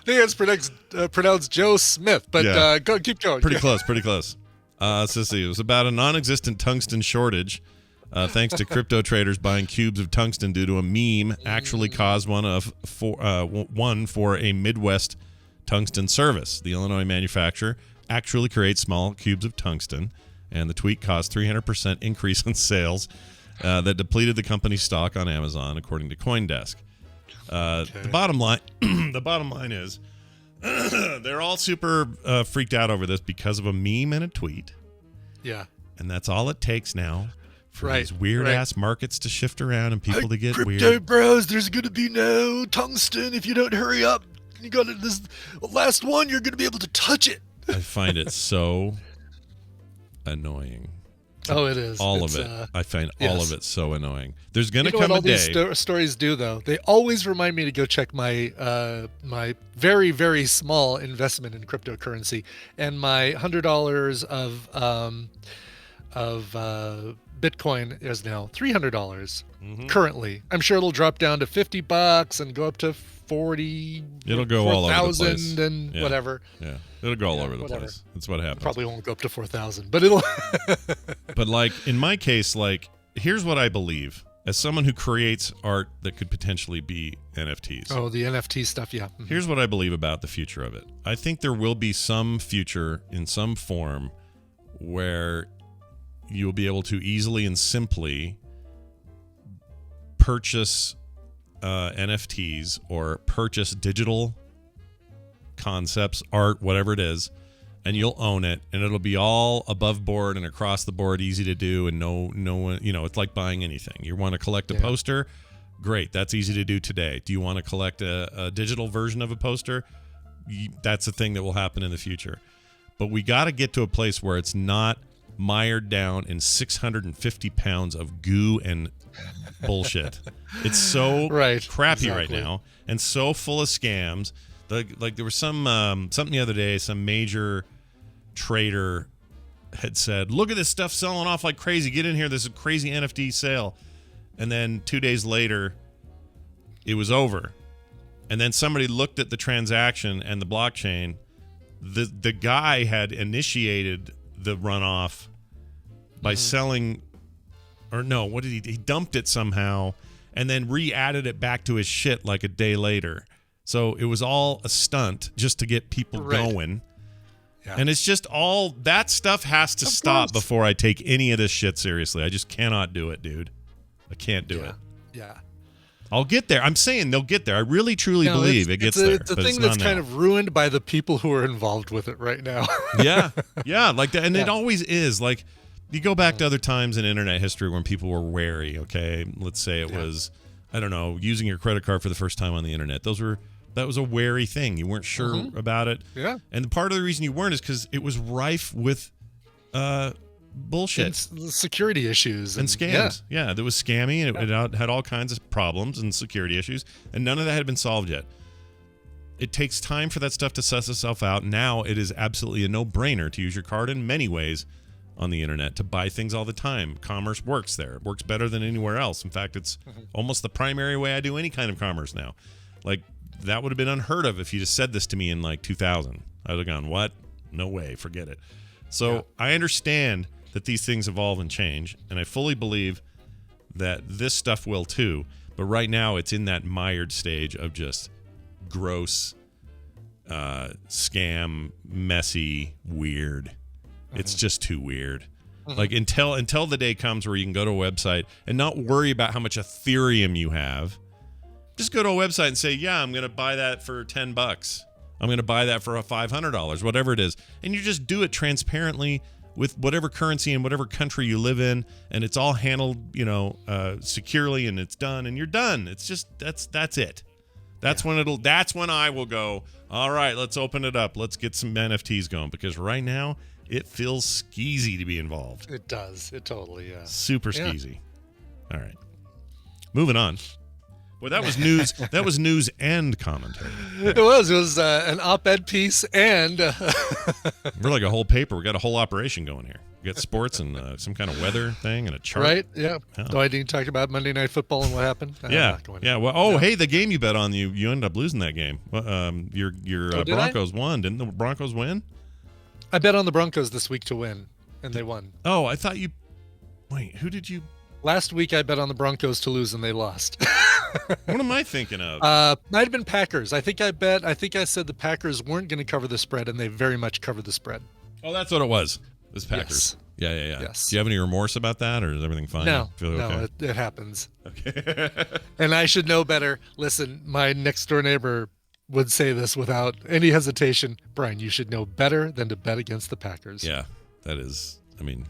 it's pronounced Joe Smith, but Yeah. keep going. Pretty close. So let's see. It was about a non-existent tungsten shortage. Thanks to crypto traders buying cubes of tungsten due to a meme actually caused one for a Midwest tungsten service. The Illinois manufacturer actually creates small cubes of tungsten, and the tweet caused 300% increase in sales that depleted the company's stock on Amazon, according to CoinDesk. The bottom line is they're all super freaked out over this because of a meme and a tweet. Yeah, and that's all it takes now. For these weird ass markets to shift around and people to get crypto weird. bros, there's going to be no tungsten if you don't hurry up. You got this last one. You're going to be able to touch it. I find it so annoying. Oh, it is. All of it. I find all of it so annoying. There's going to come what a all day. These stories do, though? They always remind me to go check my my very, very small investment in cryptocurrency and my $100 of Bitcoin is now $300 currently. I'm sure it'll drop down to $50 and go up to 40. It'll go all over the place and whatever. Yeah, it'll go all over the place. That's what happens. Probably won't go up to 4,000, but it'll. But like in my case, like here's what I believe as someone who creates art that could potentially be NFTs. Oh, the NFT stuff, yeah. Mm-hmm. Here's what I believe about the future of it. I think there will be some future in some form where you'll be able to easily and simply purchase NFTs or purchase digital concepts, art, whatever it is, and you'll own it, and it'll be all above board and across the board, easy to do, and no one, it's like buying anything. You want to collect a poster? Great, that's easy to do today. Do you want to collect a digital version of a poster? That's a thing that will happen in the future. But we got to get to a place where it's not mired down in 650 pounds of goo and bullshit. It's so crappy right now and so full of scams. Like there was something the other day, some major trader had said, look at this stuff selling off like crazy. Get in here. There's a crazy NFT sale. And then 2 days later, it was over. And then somebody looked at the transaction and the blockchain. The guy had initiated the runoff by selling, or no, what did he dumped it somehow and then re-added it back to his shit like a day later. So it was all a stunt just to get people going. Yeah. And it's just all that stuff has to stop before I take any of this shit seriously. I just cannot do it, dude. I can't do it. Yeah. I'll get there. I'm saying they'll get there. I really, truly believe it gets there. It's a thing that's kind of ruined by the people who are involved with it right now. Yeah, like that. And it always is. Like, you go back to other times in internet history when people were wary, okay? Let's say it was, I don't know, using your credit card for the first time on the internet. That was a wary thing. You weren't sure about it. Yeah. And part of the reason you weren't is because it was rife with bullshit. And security issues. And scams. Yeah, there was scammy, and it had all kinds of problems and security issues, and none of that had been solved yet. It takes time for that stuff to suss itself out. Now it is absolutely a no-brainer to use your card in many ways on the internet to buy things all the time. Commerce works there. It works better than anywhere else. In fact, it's almost the primary way I do any kind of commerce now. Like, that would have been unheard of if you just said this to me in like 2000. I would have gone, what? No way. Forget it. So I understand that these things evolve and change, and I fully believe that this stuff will too. But right now it's in that mired stage of just gross, scam, messy, weird. It's just too weird. Like until the day comes where you can go to a website and not worry about how much Ethereum you have. Just go to a website and say, yeah, I'm going to buy that for $10. I'm going to buy that for $500, whatever it is. And you just do it transparently with whatever currency in whatever country you live in, and it's all handled, securely, and it's done, and you're done. It's just that's it. That's when I will go, all right, let's open it up. Let's get some NFTs going, because right now it feels skeezy to be involved. It does. It totally, Super skeezy. All right. Moving on. Well, that was news. That was news and commentary. It was an op-ed piece, and we're like a whole paper. We got a whole operation going here. We got sports and some kind of weather thing and a chart. Right? Yeah. Do I need to talk about Monday Night Football and what happened? Yeah. Well, hey, the game you bet on, you ended up losing that game. Your Broncos won. Didn't the Broncos win? I bet on the Broncos this week to win, and they won. Oh, I thought you. Wait, who did you? Last week I bet on the Broncos to lose, and they lost. What am I thinking of? Might have been Packers. I think I said the Packers weren't going to cover the spread, and they very much covered the spread. Oh, that's what it was. It was Packers. Yes. Yeah. Yes. Do you have any remorse about that, or is everything fine? No, okay? It happens. Okay. And I should know better. Listen, my next door neighbor would say this without any hesitation. Brian, you should know better than to bet against the Packers. Yeah, that is. I mean,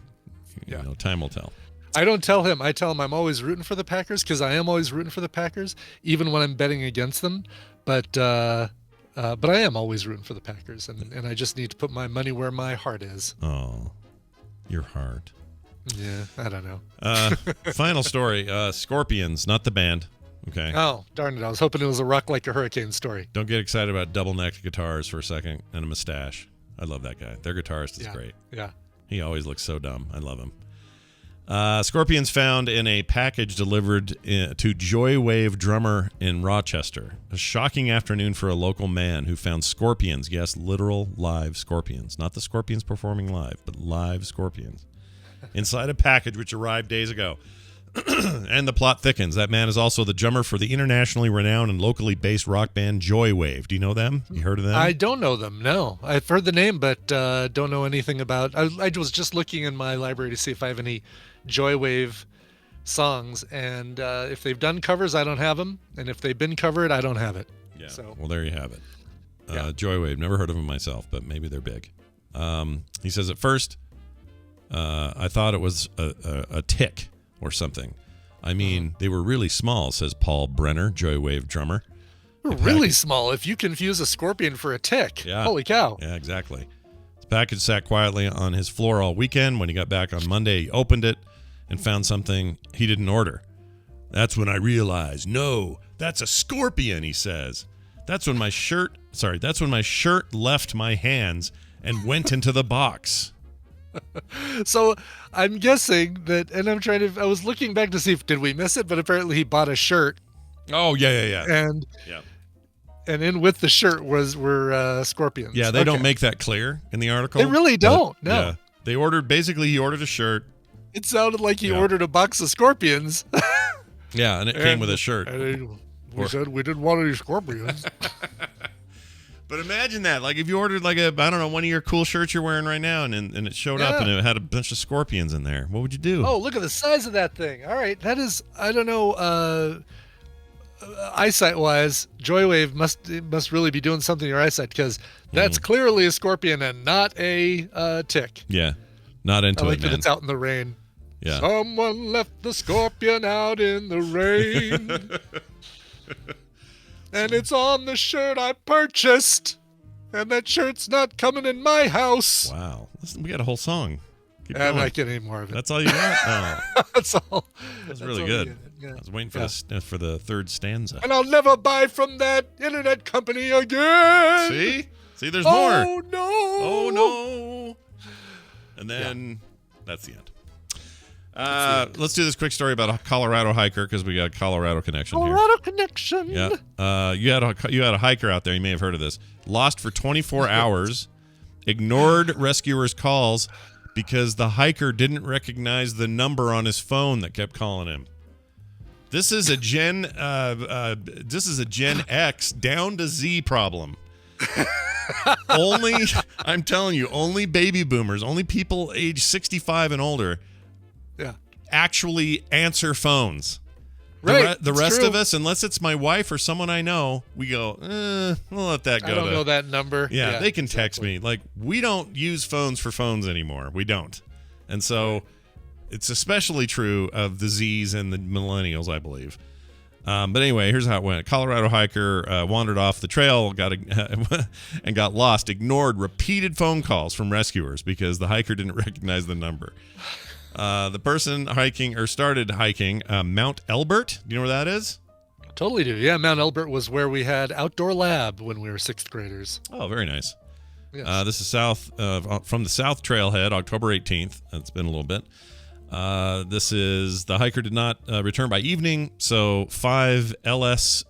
time will tell. I don't tell him. I tell him I'm always rooting for the Packers because I am always rooting for the Packers, even when I'm betting against them. But I am always rooting for the Packers, and I just need to put my money where my heart is. Oh, your heart. Yeah, I don't know. Final story. Scorpions, not the band. Okay. Oh, darn it. I was hoping it was a Rock Like a Hurricane story. Don't get excited about double-necked guitars for a second and a mustache. I love that guy. Their guitarist is great. Yeah. He always looks so dumb. I love him. Scorpions found in a package delivered to Joywave drummer in Rochester. A shocking afternoon for a local man who found scorpions. Yes, literal live scorpions. Not the scorpions performing live, but live scorpions. Inside a package which arrived days ago. And the plot thickens. That man is also the drummer for the internationally renowned and locally based rock band Joywave. Do you know them? You heard of them? I don't know them, no. I've heard the name, but don't know anything about. I was just looking in my library to see if I have any Joywave songs, and if they've done covers, I don't have them, and if they've been covered, I don't have it. Yeah. So. Well, there you have it. Joywave. Never heard of them myself, but maybe they're big. He says at first, I thought it was a tick or something. I mean, they were really small, says Paul Brenner, Joywave drummer. Really small. If you confuse a scorpion for a tick, holy cow. Yeah, exactly. The package sat quietly on his floor all weekend. When he got back on Monday, he opened it and found something he didn't order. That's when I realized, no, that's a scorpion, he says. That's when my shirt left my hands and went into the box. So I'm guessing that, and I was looking back to see did we miss it, but apparently he bought a shirt. Oh, yeah. And in with the shirt were scorpions. Yeah, they don't make that clear in the article. They really don't, no. Yeah, he ordered a shirt. It sounded like he ordered a box of scorpions. Yeah, and it came with a shirt. We said we didn't want any scorpions. But imagine that, like if you ordered like one of your cool shirts you're wearing right now, and it showed up and it had a bunch of scorpions in there. What would you do? Oh, look at the size of that thing. All right, that is, I don't know, eyesight-wise, Joywave must really be doing something to your eyesight, because that's clearly a scorpion and not a tick. Yeah, not into I like it, man. that it's out in the rain. Yeah. Someone left the scorpion out in the rain. And it's on the shirt I purchased. And that shirt's not coming in my house. Wow. Listen, we got a whole song. I'm not getting any more of it. That's all you got? Oh. That's all. That's really good. Yeah. I was waiting for the third stanza. And I'll never buy from that internet company again. See, there's more. Oh, no. Oh, no. And then that's the end. Let's do this quick story about a Colorado hiker, because we got a Colorado connection here. Colorado connection. Yeah. You had a hiker out there. You may have heard of this. Lost for 24 hours. Ignored rescuers' calls because the hiker didn't recognize the number on his phone that kept calling him. This is a Gen X down to Z problem. I'm telling you, only baby boomers, only people age 65 and older actually answer phones. Right. The rest of us, unless it's my wife or someone I know, we go, we'll let that go. I don't know that number. Yeah, they can text me. Like, we don't use phones for phones anymore. We don't. And so it's especially true of the Zs and the millennials, I believe. But anyway, here's how it went. A Colorado hiker wandered off the trail, and got lost, ignored repeated phone calls from rescuers because the hiker didn't recognize the number. The person started hiking Mount Elbert. Do you know where that is? Totally do. Yeah, Mount Elbert was where we had outdoor lab when we were 6th graders. Oh, very nice. Yes. This is from the South Trailhead, October 18th. It's been a little bit. This is the hiker did not return by evening, so 5 LCSAR.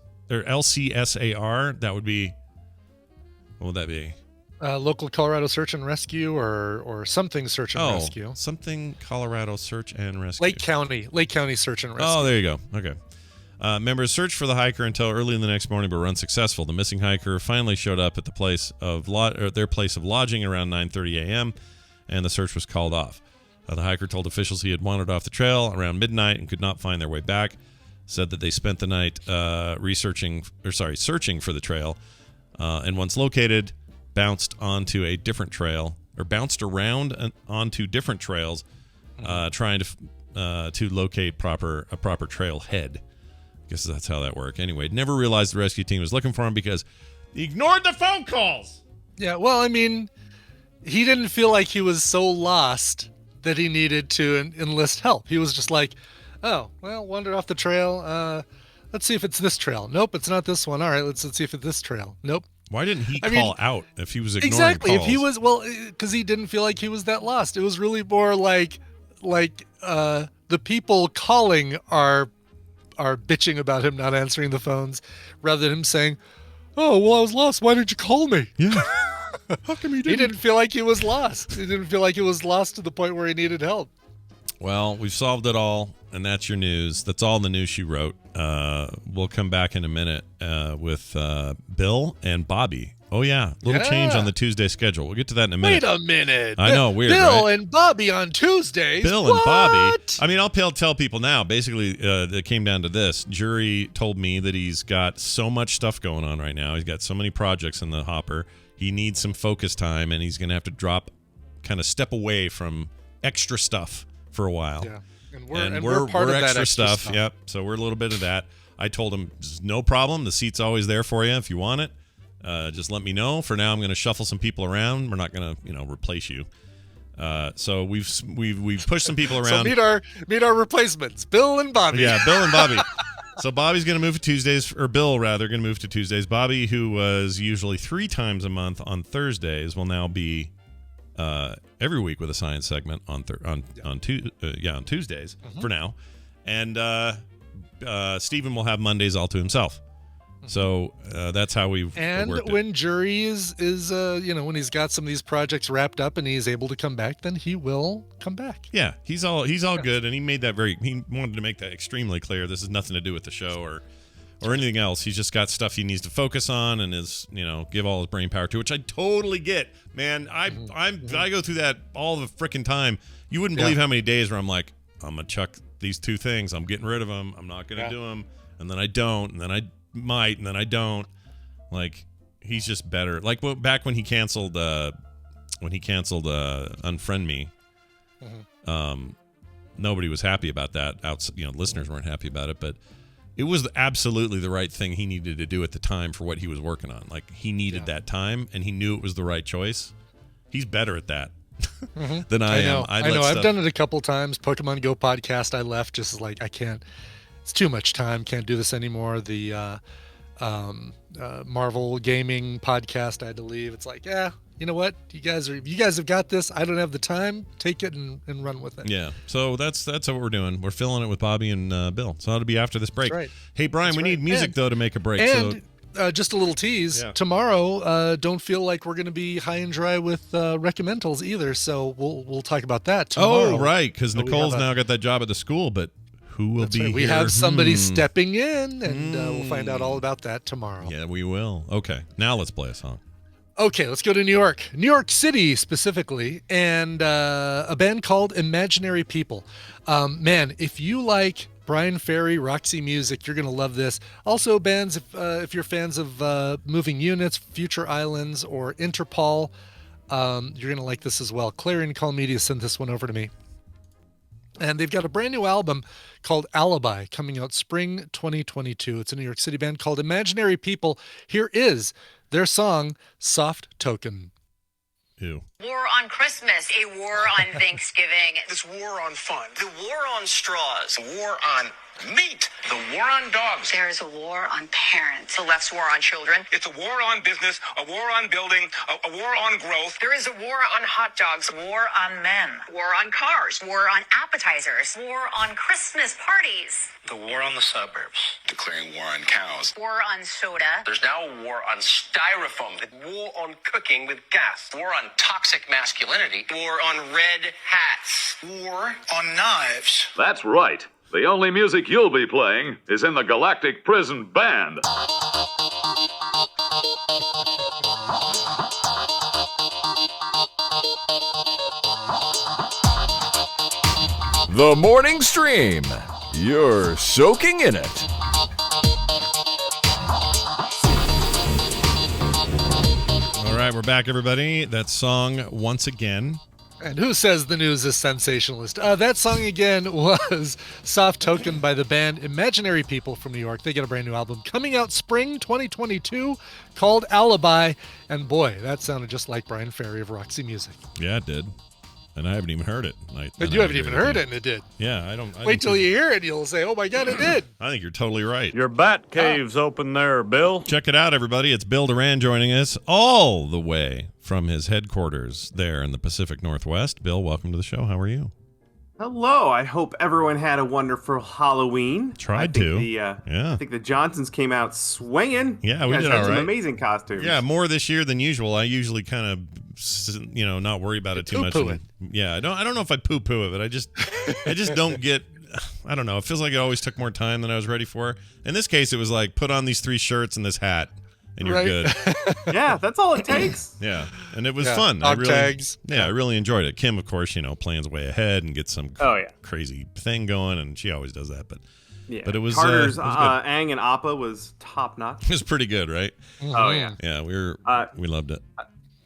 That would be, what would that be? Local Colorado Search and Rescue or something Search and Rescue. Something Colorado Search and Rescue. Lake County Search and Rescue. Oh, there you go. Okay. Members searched for the hiker until early in the next morning, but were unsuccessful. The missing hiker finally showed up at the place of their place of lodging around 9:30 a.m., and the search was called off. The hiker told officials he had wandered off the trail around midnight and could not find their way back. Said that they spent the night searching for the trail, and once located, bounced around onto different trails, trying to locate a proper trail head. I guess that's how that worked. Anyway, never realized the rescue team was looking for him because he ignored the phone calls. Yeah, well, I mean, he didn't feel like he was so lost that he needed to enlist help. He was just like, oh, well, wandered off the trail. Let's see if it's this trail. Nope, it's not this one. All right, let's see if it's this trail. Nope. Why didn't he call out if he was ignoring exactly, calls? If he was, because he didn't feel like he was that lost. It was really more like the people calling are bitching about him not answering the phones rather than him saying, oh, well, I was lost. Why didn't you call me? Yeah. How come he didn't? He didn't feel like he was lost. He didn't feel like he was lost to the point where he needed help. Well, we've solved it all, and that's your news. That's all the news she wrote. We'll come back in a minute with Bill and Bobby. Oh, yeah. Little change on the Tuesday schedule. We'll get to that in a minute. Wait a minute. I know, weird, Bill right? and Bobby on Tuesdays? Bill what? and Bobby. I mean, I'll tell people now. Basically, it came down to this. Jury told me that he's got so much stuff going on right now. He's got so many projects in the hopper. He needs some focus time, and he's going to have to step away from extra stuff for a while. Yeah. And we're part of that extra stuff. Yep. So we're a little bit of that. I told him, no problem. The seat's always there for you if you want it. Just let me know. For now, I'm going to shuffle some people around. We're not going to, replace you. So we've pushed some people around. So meet our replacements, Bill and Bobby. Yeah, Bill and Bobby. So Bobby's going to move to Tuesdays, or Bill rather, going to move to Tuesdays. Bobby, who was usually 3 times a month on Thursdays, will now be every week with a science segment on Tuesdays for now, and Stephen will have Mondays all to himself. So that's how we've worked it. When Jury is when he's got some of these projects wrapped up and he's able to come back, then he will come back. Yeah, he's all good, and he made that he wanted to make that extremely clear. This has nothing to do with the show or anything else. He's just got stuff he needs to focus on and is give all his brain power to, which I totally get, man. I go through that all the freaking time. You wouldn't believe how many days where I'm like, I'm gonna chuck these 2 things. I'm getting rid of them. I'm not gonna do them, and then I don't, and then I might, and then I don't. Like, he's just better. Like back when he canceled Unfriend Me. Nobody was happy about that. Listeners weren't happy about it, but it was absolutely the right thing he needed to do at the time for what he was working on. Like, he needed that time, and he knew it was the right choice. He's better at that than I am. I know. I've done it a couple times. Pokemon Go podcast, I left just like, I can't. It's too much time. Can't do this anymore. The Marvel gaming podcast, I had to leave. It's like, you know what? You guys have got this. I don't have the time. Take it and run with it. Yeah. So that's what we're doing. We're filling it with Bobby and Bill. So it'll be after this break. That's right. Hey, Brian, we need music though to make a break. And just a little tease. Yeah. Tomorrow, don't feel like we're going to be high and dry with recommendals either. So we'll talk about that tomorrow. Oh, right, because Nicole's now got that job at the school, but who will be here? We have somebody stepping in, and we'll find out all about that tomorrow. Yeah, we will. Okay, now let's play a song. Okay, let's go to New York City specifically, and a band called Imaginary People. Man, if you like Brian Ferry, Roxy music, you're going to love this. Also, bands, if you're fans of Moving Units, Future Islands, or Interpol, you're going to like this as well. Clarion Call Media sent this one over to me. And they've got a brand new album called Alibi coming out spring 2022. It's a New York City band called Imaginary People. Here is their song, Soft Token. Ew. War on Christmas, a war on Thanksgiving. This war on fun. The war on straws. The war on Meet the war on dogs. There is a war on parents. The left's war on children. It's a war on business, a war on building, a war on growth. There is a war on hot dogs. War on men. War on cars. War on appetizers. War on Christmas parties. The war on the suburbs. Declaring war on cows. War on soda. There's now a war on styrofoam. War on cooking with gas. War on toxic masculinity. War on red hats. War on knives. That's right. The only music you'll be playing is in the Galactic Prison Band. The morning stream. You're soaking in it. All right, we're back, everybody. That song, Once Again. And who says the news is sensationalist? That song again was Soft Token by the band Imaginary People from New York. They get a brand new album coming out spring 2022 called Alibi. And boy, that sounded just like Brian Ferry of Roxy Music. Yeah, it did. And I haven't even heard it. And you haven't even heard it, and it did. Yeah, I don't. Wait till you hear it, and you'll say, oh my God, it did. I think you're totally right. Your bat cave's open there, Bill. Check it out, everybody. It's Bill Duran joining us all the way from his headquarters there in the Pacific Northwest. Bill, welcome to the show. How are you? Hello. I hope everyone had a wonderful Halloween. I think the Johnsons came out swinging. Yeah, we did all right. Some amazing costumes. Yeah, more this year than usual. I usually kind of, not worry about it too much. Yeah, I don't know if I poo-poo it, but I just don't get. I don't know. It feels like it always took more time than I was ready for. In this case, it was like put on these 3 shirts and this hat, and you're good. Yeah, that's all it takes. Yeah, and it was fun. I really enjoyed it. Kim, of course, plans way ahead and gets some crazy thing going, and she always does that. But it was Carter's Aang and Appa was top notch. It was pretty good, right? Mm-hmm. Oh yeah. Yeah, we loved it.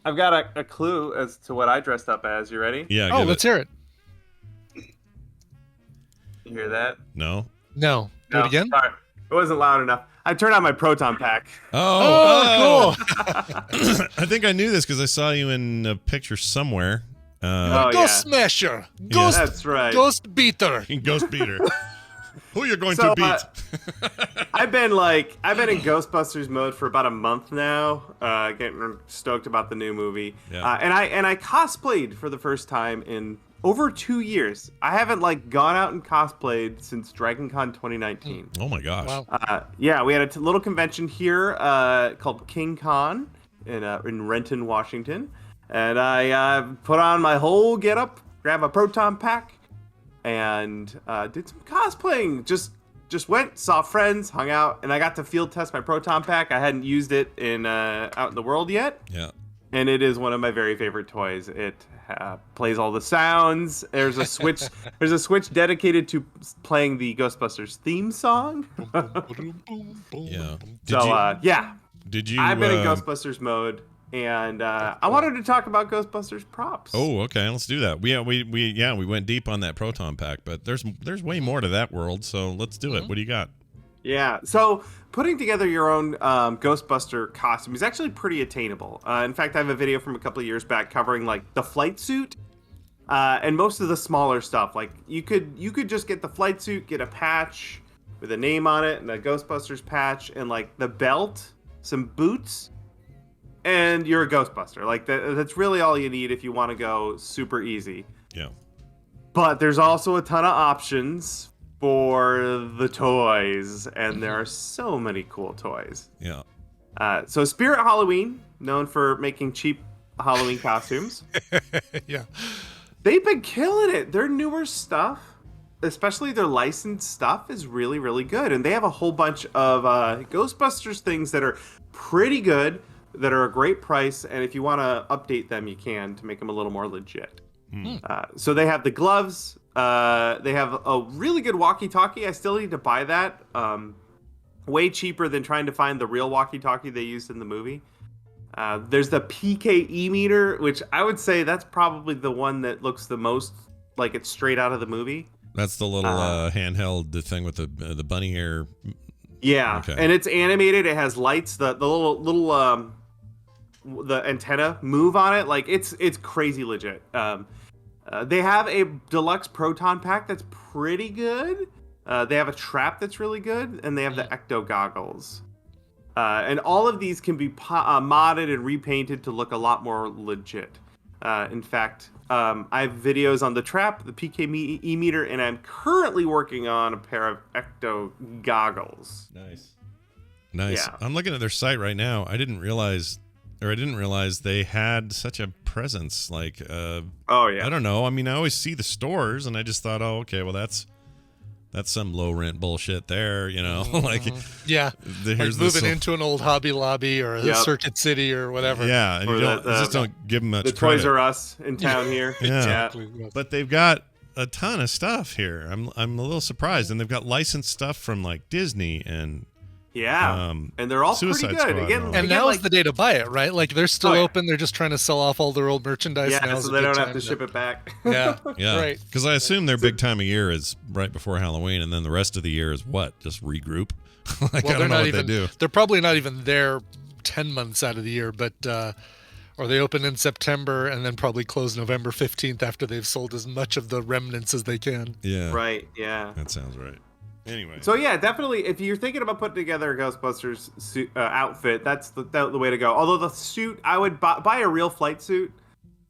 I've got a clue as to what I dressed up as. You ready? Yeah. Let's hear it. You hear that? No. Do it again. Sorry, it wasn't loud enough. I turned on my proton pack. Oh, cool. I think I knew this because I saw you in a picture somewhere. Ghost Smasher. Ghost. That's right. Ghost Beater. Ghost Beater. Who you're going to beat? I've been in Ghostbusters mode for about a month now, getting stoked about the new movie. Yeah. And I cosplayed for the first time in over 2 years. I haven't gone out and cosplayed since Dragon Con 2019. Oh my gosh! Wow. We had a little convention here called King Con in Renton, Washington, and I put on my whole getup, grabbed a proton pack, and did some cosplaying. Just went, saw friends, hung out, and I got to field test my proton pack. I hadn't used it out in the world yet. Yeah. And it is one of my very favorite toys. It plays all the sounds. There's a switch. There's a switch dedicated to playing the Ghostbusters theme song. Yeah. Did you? I've been in Ghostbusters mode. And I wanted to talk about Ghostbusters props. Oh, okay, let's do that. We went deep on that proton pack, but there's way more to that world. So let's do it. What do you got? Yeah, so putting together your own Ghostbuster costume is actually pretty attainable. In fact, I have a video from a couple of years back covering the flight suit and most of the smaller stuff. You could just get the flight suit, get a patch with a name on it, and a Ghostbusters patch, and the belt, some boots. And you're a Ghostbuster. That's really all you need if you want to go super easy. Yeah. But there's also a ton of options for the toys, and there are so many cool toys. Yeah. So Spirit Halloween, known for making cheap Halloween costumes. Yeah. They've been killing it. Their newer stuff, especially their licensed stuff, is really, really good. And they have a whole bunch of Ghostbusters things that are pretty good, that are a great price, and if you want to update them, you can to make them a little more legit. So they have the gloves. They have a really good walkie-talkie. I still need to buy that. Way cheaper than trying to find the real walkie-talkie they used in the movie. There's the PKE meter, which I would say that's probably the one that looks the most like it's straight out of the movie. That's the little handheld thing with the bunny hair. Yeah, okay. And it's animated. It has lights. The little the antenna move on it. It's crazy legit. They have a deluxe proton pack that's pretty good. They have a trap that's really good, and they have the ecto goggles. And all of these can be modded and repainted to look a lot more legit. In fact, I have videos on the trap, the PKE meter, and I'm currently working on a pair of ecto goggles. Nice. Yeah. I'm looking at their site right now. I didn't realize they had such a presence. Like, I don't know. I mean, I always see the stores, and I just thought, oh, okay, well, that's some low rent bullshit there, you know. Like, here's like moving into an old Hobby Lobby or a Circuit City or whatever. Yeah, and you just don't give them much credit. Toys R Us in town here. Exactly. Yeah. But they've got a ton of stuff here. I'm a little surprised, and they've got licensed stuff from like Disney and. Yeah, and they're all Suicide pretty good. Squad And now is the day to buy it, right? Like they're still open. They're just trying to sell off all their old merchandise. Yeah, so they don't have to ship it back. Yeah, right. Because I assume their big time of year is right before Halloween, and then the rest of the year is what? Just regroup? Like, I don't know what they do. They're probably not even there 10 months out of the year, but or they open in September and then probably close November 15th after they've sold as much of the remnants as they can. Yeah. Right. Yeah. That sounds right. Anyway. So yeah, definitely, if you're thinking about putting together a Ghostbusters suit, outfit, that's the way to go. Although the suit, I would buy a real flight suit.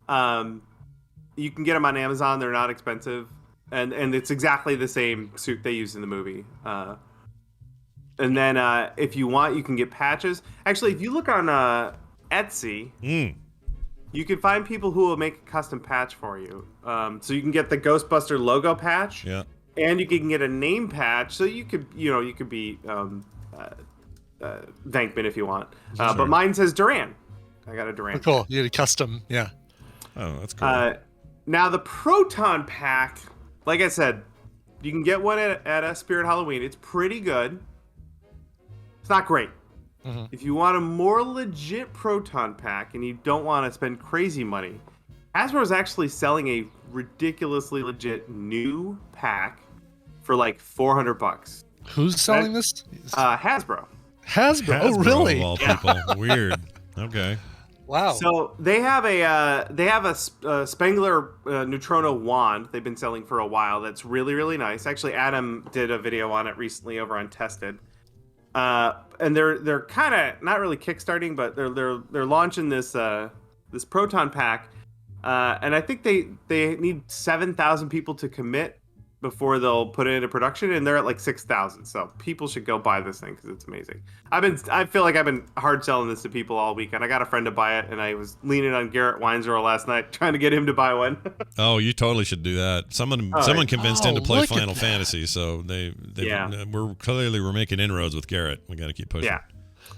You can get them on Amazon; they're not expensive, and it's exactly the same suit they use in the movie. And then if you want, you can get patches. Actually, if you look on Etsy, you can find people who will make a custom patch for you. So you can get the Ghostbuster logo patch. Yeah. And you can get a name patch, so you could be Venkman if you want. Sure. But mine says Duran. I got a Duran. Oh, cool. You had a custom, yeah. Oh, that's cool. Now the Proton Pack, like I said, you can get one at a Spirit Halloween. It's pretty good. It's not great. Mm-hmm. If you want a more legit Proton Pack and you don't want to spend crazy money, Hasbro is actually selling a ridiculously legit new pack for like $400. Who's selling this? Hasbro. Hasbro. Oh, really? Of all people. Weird. Okay. Wow. So they have a Spengler Neutrino wand they've been selling for a while. That's really, really nice. Actually, Adam did a video on it recently over on Tested. And they're kind of not really kickstarting, but they're launching this Proton Pack. And I think they need 7,000 people to commit before they'll put it into production, and they're at like 6,000. So people should go buy this thing because it's amazing. I feel like I've been hard selling this to people all weekend. I got a friend to buy it, and I was leaning on Garrett Weinzierl last night trying to get him to buy one. Oh, you totally should do that. Someone convinced him to play Final Fantasy, so we're making inroads with Garrett. We got to keep pushing. Yeah.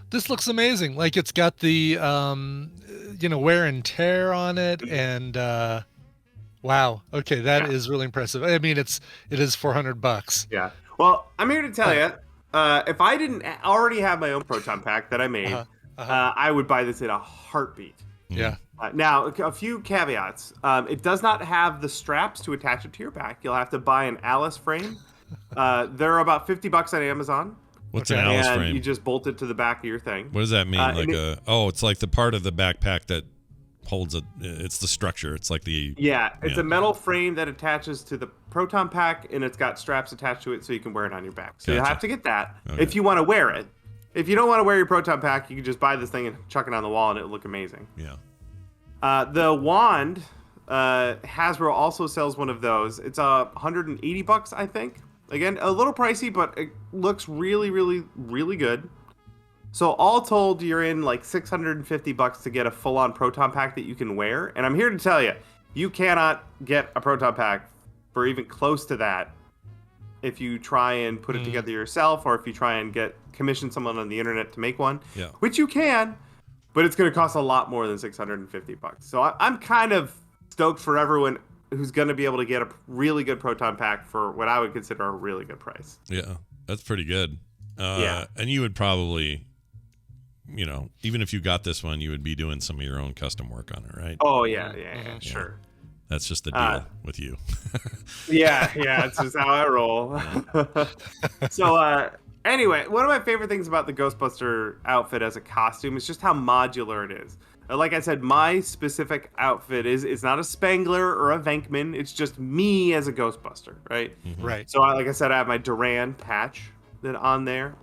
This looks amazing. Like it's got the wear and tear on it, and wow. Okay, that is really impressive. I mean, it is $400. Yeah. Well, I'm here to tell you, if I didn't already have my own Proton Pack that I made, I would buy this in a heartbeat. Yeah. Now, a few caveats. It does not have the straps to attach it to your back. You'll have to buy an Alice frame. They're about $50 on Amazon. What's an Alice frame? You just bolt it to the back of your thing. What does that mean? It's like the part of the backpack that holds it's the structure. It's like the... Yeah, it's a metal frame that attaches to the Proton Pack, and it's got straps attached to it so you can wear it on your back. So you'll have to get that if you want to wear it. If you don't want to wear your Proton Pack, you can just buy this thing and chuck it on the wall, and it'll look amazing. Yeah. The wand, Hasbro also sells one of those. It's $180, I think. Again, a little pricey, but it looks really, really, really good. So all told, you're in like $650 to get a full-on Proton Pack that you can wear. And I'm here to tell you, you cannot get a Proton Pack for even close to that if you try and put it together yourself, or if you try and commission someone on the internet to make one, which you can, but it's going to cost a lot more than $650. So I'm kind of stoked for everyone who's going to be able to get a really good Proton Pack for what I would consider a really good price. Yeah, that's pretty good. And you would probably, even if you got this one, you would be doing some of your own custom work on it, right? Oh, yeah, sure. That's just the deal with you. yeah, it's just how I roll. So, anyway, one of my favorite things about the Ghostbuster outfit as a costume is just how modular it is. Like I said, my specific outfit is not a Spangler or a Venkman. It's just me as a Ghostbuster, right? Right. So, like I said, I have my Duran patch on there.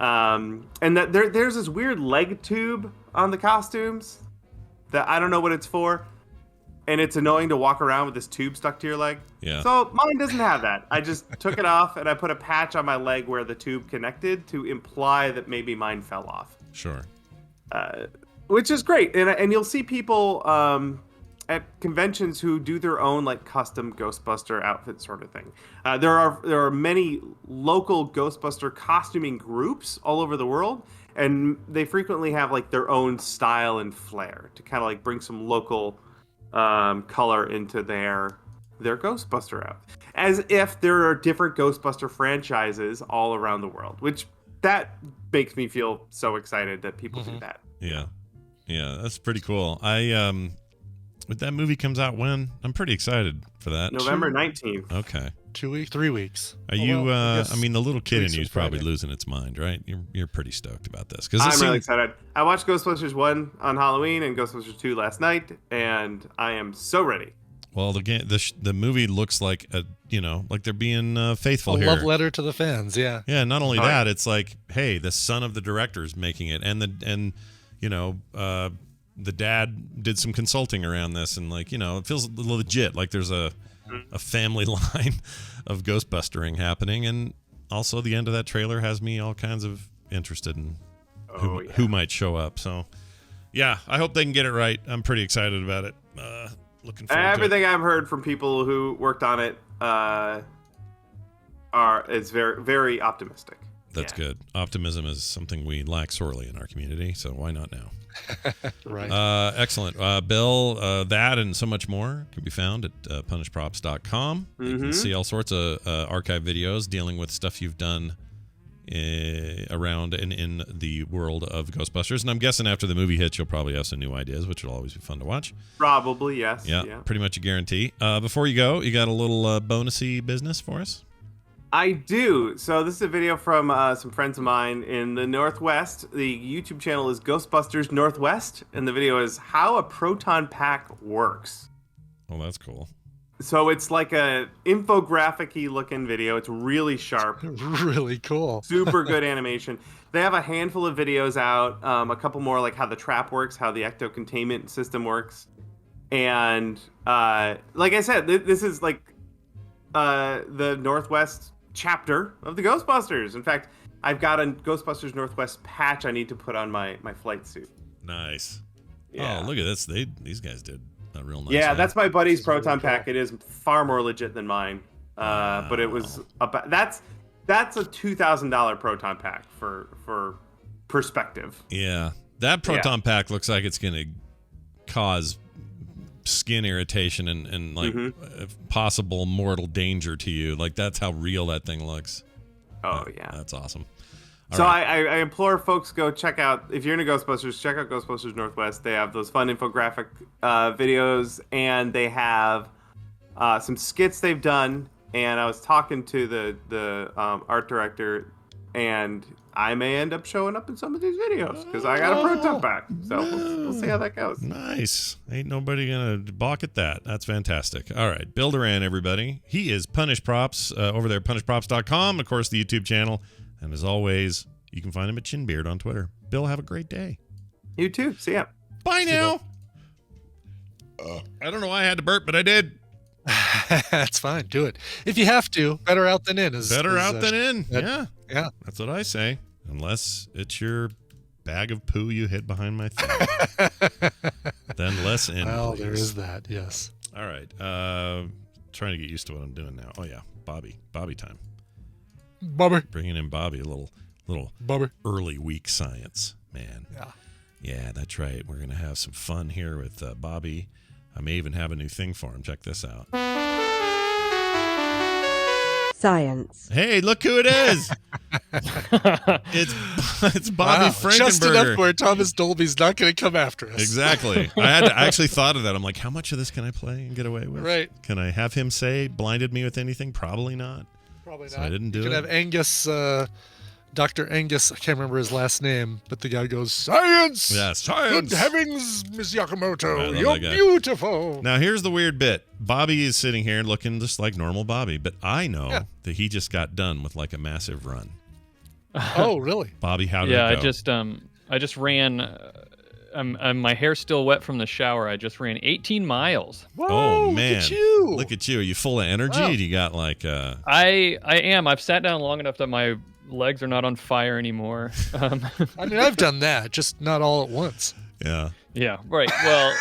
And that there's this weird leg tube on the costumes that I don't know what it's for. And it's annoying to walk around with this tube stuck to your leg. Yeah. So mine doesn't have that. I just took it off and I put a patch on my leg where the tube connected to imply that maybe mine fell off. Sure. Which is great. And you'll see people at conventions who do their own like custom Ghostbuster outfit sort of thing. There are many local Ghostbuster costuming groups all over the world. And they frequently have like their own style and flair to kind of like bring some local color into their Ghostbuster out, as if there are different Ghostbuster franchises all around the world, which that makes me feel so excited that people do that. Yeah, that's pretty cool. That movie comes out when? I'm pretty excited for that. November 19th. Okay. 2 weeks, 3 weeks. Are you? I mean, the little kid in weeks you is from probably Friday. losing its mind, right? You're pretty stoked about this I'm really excited. I watched Ghostbusters 1 on Halloween and Ghostbusters 2 last night, and I am so ready. Well, the movie looks like like they're being faithful A here. love letter to the fans, yeah. Yeah, not only that, it's like, hey, the son of the director's making it, and the dad did some consulting around this, and it feels legit, like there's a family line of Ghostbustering happening, and also the end of that trailer has me all kinds of interested in who might show up. So, yeah, I hope they can get it right. I'm pretty excited about it. Looking forward Everything to it. I've heard from people who worked on it is very, very optimistic. That's good. Optimism is something we lack sorely in our community, so why not now? Right. Excellent. Bill, that and so much more can be found at punishprops.com. You can see all sorts of archive videos dealing with stuff you've done around and in the world of Ghostbusters. And I'm guessing after the movie hits, you'll probably have some new ideas, which will always be fun to watch. Probably, yes. Yeah, pretty much a guarantee. Before you go, you got a little bonusy business for us? I do. So this is a video from some friends of mine in the Northwest. The YouTube channel is Ghostbusters Northwest, and the video is How a Proton Pack Works. Oh, that's cool. So it's like a infographic-y looking video. It's really sharp. Really cool. Super good animation. They have a handful of videos out, a couple more like how the trap works, how the ecto containment system works. And like I said, this is like the Northwest chapter of the Ghostbusters. In fact, I've got a Ghostbusters Northwest patch I need to put on my flight suit. Nice. Yeah. Oh, look at this. These guys did a real nice Yeah, job. that's my buddy's proton pack. It is far more legit than mine. But it was about that's a $2,000 proton pack for perspective. Yeah. That proton pack looks like it's going to cause skin irritation and like possible mortal danger to you. Like that's how real that thing looks. Oh yeah, that's awesome. So I implore folks, go check out, if you're into Ghostbusters, check out Ghostbusters Northwest. They have those fun infographic videos, and they have some skits they've done. And I was talking to the art director, and I may end up showing up in some of these videos because I got a proton pack. So we'll see how that goes. Nice. Ain't nobody going to balk at that. That's fantastic. All right. Bill Duran, everybody. He is Punish Props over there at punishprops.com. Of course, the YouTube channel. And as always, you can find him at Chinbeard on Twitter. Bill, have a great day. You too. See ya. Bye now. I don't know why I had to burp, but I did. That's fine. Do it. If you have to, better out than in. Better out than in. Yeah. Yeah. That's what I say. Unless it's your bag of poo you hid behind my thumb. Then less in. Well, please. there is that. Yes. All right. Trying to get used to what I'm doing now. Oh, yeah. Bobby time. Bobby. Bringing in Bobby, a little Bobby. Early week science, man. Yeah. Yeah, that's right. We're going to have some fun here with Bobby. I may even have a new thing for him. Check this out. Science. Hey, look who it is. it's Bobby Frankenberger. Just enough where Thomas Dolby's not going to come after us. Exactly. I actually thought of that. I'm like, how much of this can I play and get away with? Right. Can I have him say blinded me with anything? Probably not. Probably not. So I didn't do you it. You could have Angus Dr. Angus, I can't remember his last name, but the guy goes, "Science! Yeah, science! Good heavens, Miss I Yakamoto, love you're that guy. beautiful." Now, here's the weird bit. Bobby is sitting here looking just like normal Bobby, but I know that he just got done with like a massive run. Oh, really? Bobby, how did it go? I just ran. My hair's still wet from the shower. I just ran 18 miles. Whoa, oh man, look at you! Look at you. Are you full of energy? Wow. Do you got like? I am. I've sat down long enough that my legs are not on fire anymore. I mean, I've done that, just not all at once. Yeah. Yeah. Right. Well,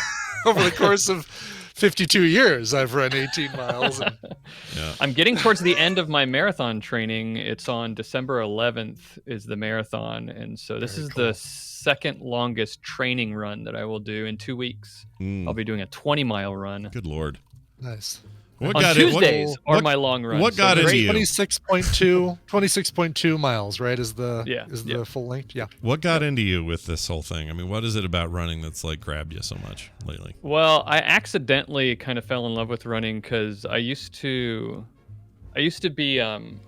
over the course of 52 years, I've run 18 miles. And... Yeah. I'm getting towards the end of my marathon training. It's on December 11th is the marathon, and so this is the second longest training run that I will do in 2 weeks. I'll be doing a 20-mile run. Good Lord. Nice. What on got Tuesdays it, what, are my long runs. What got into you? 26.2 miles, right? Is the full length? Yeah. What got into you with this whole thing? I mean, what is it about running that's like grabbed you so much lately? Well, I accidentally kind of fell in love with running because I used to be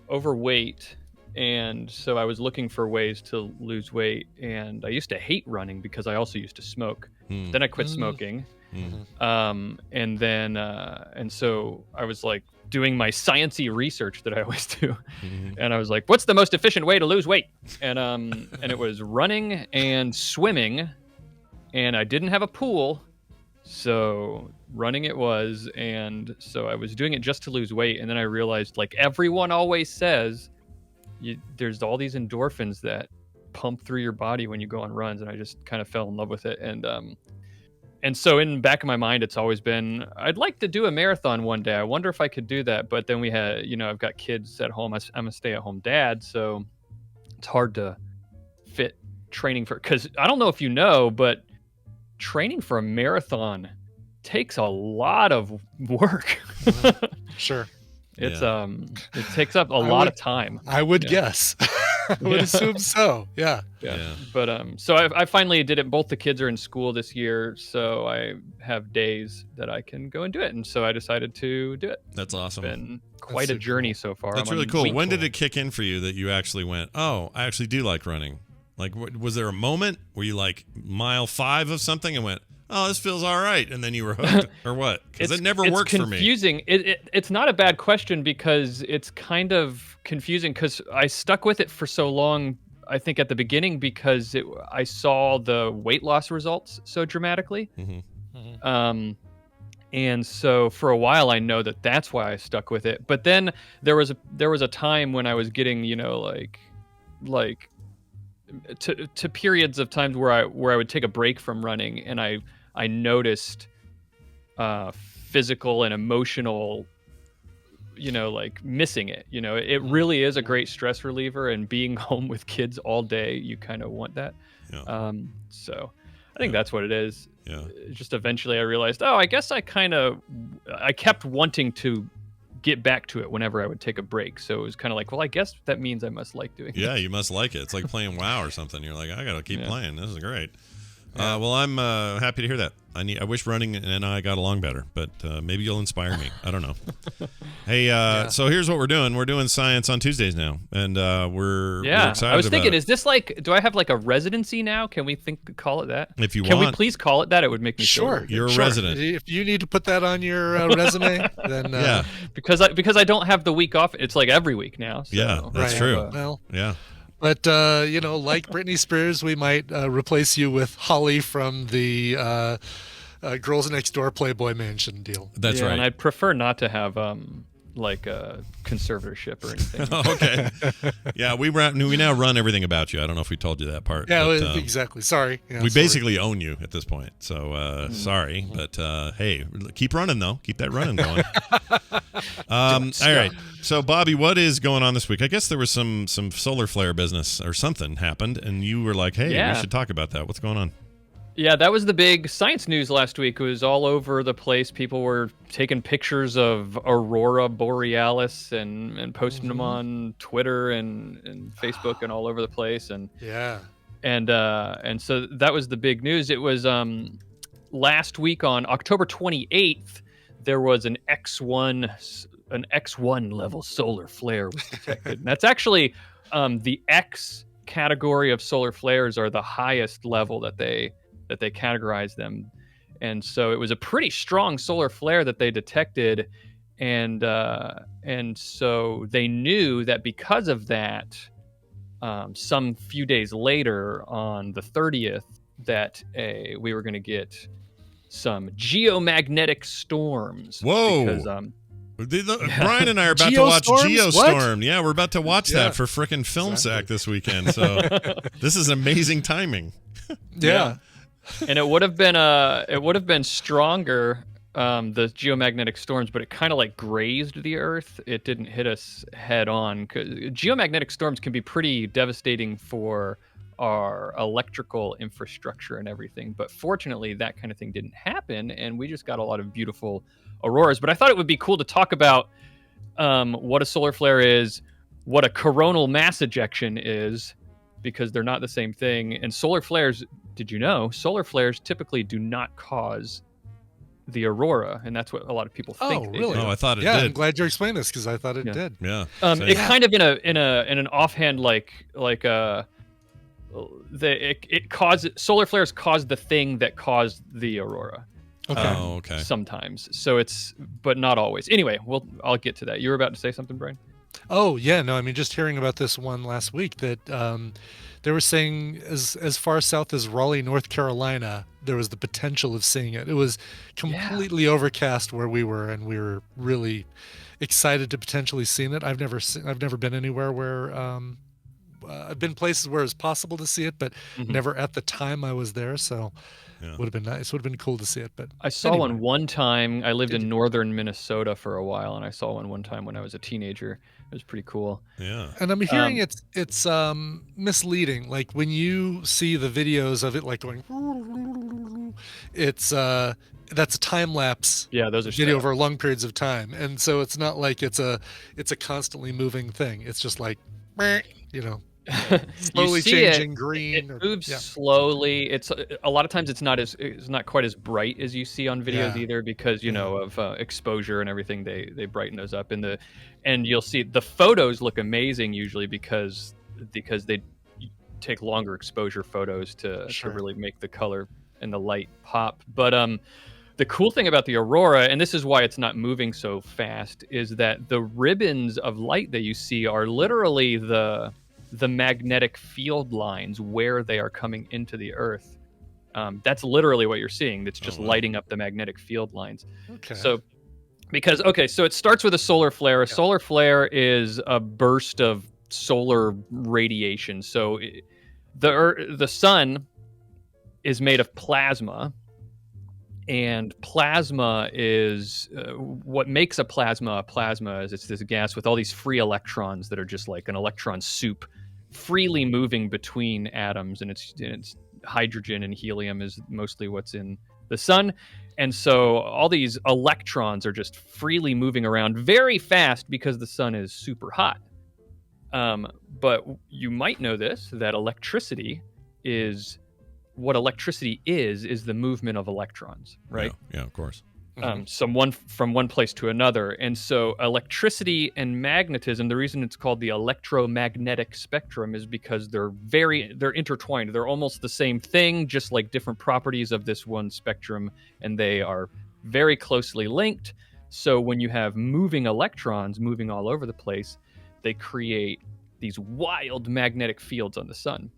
overweight, and so I was looking for ways to lose weight, and I used to hate running because I also used to smoke. Then I quit smoking. And then and so I was like doing my sciencey research that I always do, and I was like, what's the most efficient way to lose weight? And it was running and swimming, and I didn't have a pool, so running it was. And so I was doing it just to lose weight, and then I realized, like everyone always says, there's all these endorphins that pump through your body when you go on runs, and I just kind of fell in love with it. And so in the back of my mind, it's always been, I'd like to do a marathon one day. I wonder if I could do that. But then we had, I've got kids at home. I'm a stay-at-home dad, so it's hard to fit training for, because I don't know if you know, but training for a marathon takes a lot of work. Sure. It's it takes up a lot of time. I would guess. I would assume so. Yeah. But so I finally did it. Both the kids are in school this year, so I have days that I can go and do it. And so I decided to do it. That's awesome. It's been quite a journey so far. That's really cool. When did it kick in for you that you actually went, oh, I actually do like running? Like, was there a moment where you like mile 5 of something and went, oh, this feels all right, and then you were hooked, or what? Because it never works for me. It's confusing. It's not a bad question because it's kind of confusing because I stuck with it for so long, I think, at the beginning because I saw the weight loss results so dramatically. And so for a while, I know that's why I stuck with it. But then there was a time when I was getting, like to periods of times where I would take a break from running, and I noticed physical and emotional, like missing it. It really is a great stress reliever, and being home with kids all day, you kind of want that. So I think that's what it is. Just eventually I realized, I guess I kept wanting to get back to it whenever I would take a break. So it was kind of like, well, I guess that means I must like doing it. Yeah, you must like it. It's like playing WoW or something. You're like, I gotta keep playing. This is great. Well, I'm happy to hear that. I wish running and I got along better, but maybe you'll inspire me. I don't know. Hey, so here's what we're doing. We're doing science on Tuesdays now, and we're excited. I was thinking, about it. Is this like? Do I have like a residency now? Can we call it that? If you can want, we please call it that? It would make me sure. feel You're a resident. If you need to put that on your resume, then because I don't have the week off. It's like every week now. So. Yeah, that's true. Well, yeah. But, like Britney Spears, we might replace you with Holly from the Girls Next Door Playboy Mansion deal. That's right. And I'd prefer not to have like a conservatorship or anything. Okay. Yeah, we now run everything about you. I don't know if we told you that part. Yeah, but, exactly. Sorry. Yeah, we basically own you at this point. So sorry, but hey, keep running though. Keep that running going. All right. So Bobby, what is going on this week? I guess there was some solar flare business or something happened, and you were like, hey, we should talk about that. What's going on? Yeah, that was the big science news last week. It was all over the place. People were taking pictures of Aurora Borealis and posting them on Twitter and Facebook and all over the place. And and so that was the big news. It was last week on October 28th, there was an X1 level solar flare was detected. And that's actually The X category of solar flares are the highest level that they categorize them, and so it was a pretty strong solar flare that they detected, and so they knew that because of that, some few days later on the 30th, that we were going to get some geomagnetic storms. Whoa! Because, Brian and I are about to watch Geostorm. What? Yeah, we're about to watch that for frickin' Film Sack this weekend. So this is amazing timing. Yeah. And it would have been stronger, the geomagnetic storms, but it kind of like grazed the Earth. It didn't hit us head on. 'Cause geomagnetic storms can be pretty devastating for our electrical infrastructure and everything. But fortunately, that kind of thing didn't happen, and we just got a lot of beautiful auroras. But I thought it would be cool to talk about what a solar flare is, what a coronal mass ejection is, because they're not the same thing. And solar flares, did you know, solar flares typically do not cause the aurora, and that's what a lot of people think. Oh, really? Oh, I thought it did. did. I'm glad you explained this because I thought it did. Yeah. It kind of in an offhand solar flares cause the thing that caused the aurora. Okay. Okay. Sometimes. So but not always. Anyway, I'll get to that. You were about to say something, Brian? Oh, yeah. No, I mean, just hearing about this one last week that they were saying as far south as Raleigh, North Carolina, there was the potential of seeing it. It was completely overcast where we were, and we were really excited to potentially see it. I've never been anywhere where I've been places where it's possible to see it, but never at the time I was there. So would have been nice. Would have been cool to see it. But I saw one time. I lived in northern Minnesota for a while, and I saw one time when I was a teenager. It was pretty cool. Yeah. And I'm hearing it's misleading. Like when you see the videos of it, like going, that's a time lapse. Yeah, those are video over long periods of time, and so it's not like it's a constantly moving thing. It's just like, slowly changing green. It moves slowly. It's a lot of times it's not quite as bright as you see on videos either, because of exposure and everything. They brighten those up and you'll see the photos look amazing usually because they take longer exposure photos to really make the color and the light pop. But the cool thing about the aurora, and this is why it's not moving so fast, is that the ribbons of light that you see are literally the magnetic field lines where they are coming into the Earth. That's literally what you're seeing. That's just lighting up the magnetic field lines. Okay. So it starts with a solar flare. A solar flare is a burst of solar radiation. So the sun is made of plasma, and plasma is what makes a plasma. A plasma is it's this gas with all these free electrons that are just like an electron soup, freely moving between atoms, and it's hydrogen and helium is mostly what's in the sun. And so all these electrons are just freely moving around very fast because the sun is super hot. But you might know that electricity is the movement of electrons, right? Yeah, of course. From one place to another. And so electricity and magnetism, the reason it's called the electromagnetic spectrum is because they're intertwined. They're almost the same thing, just like different properties of this one spectrum, and they are very closely linked. So when you have moving electrons moving all over the place, they create these wild magnetic fields on the sun.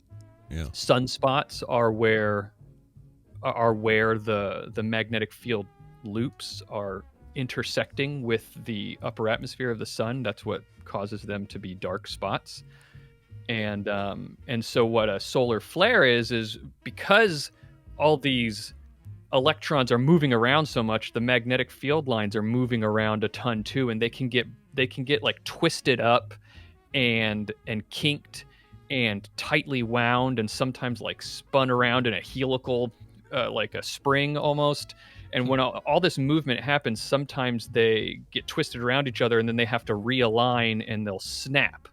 Yeah. Sunspots are where the magnetic field loops are intersecting with the upper atmosphere of the sun. That's what causes them to be dark spots. And so what a solar flare is because all these electrons are moving around so much, the magnetic field lines are moving around a ton too, and they can get like twisted up and kinked and tightly wound, and sometimes like spun around in a helical, like a spring almost. And when all this movement happens, sometimes they get twisted around each other, and then they have to realign, and they'll snap.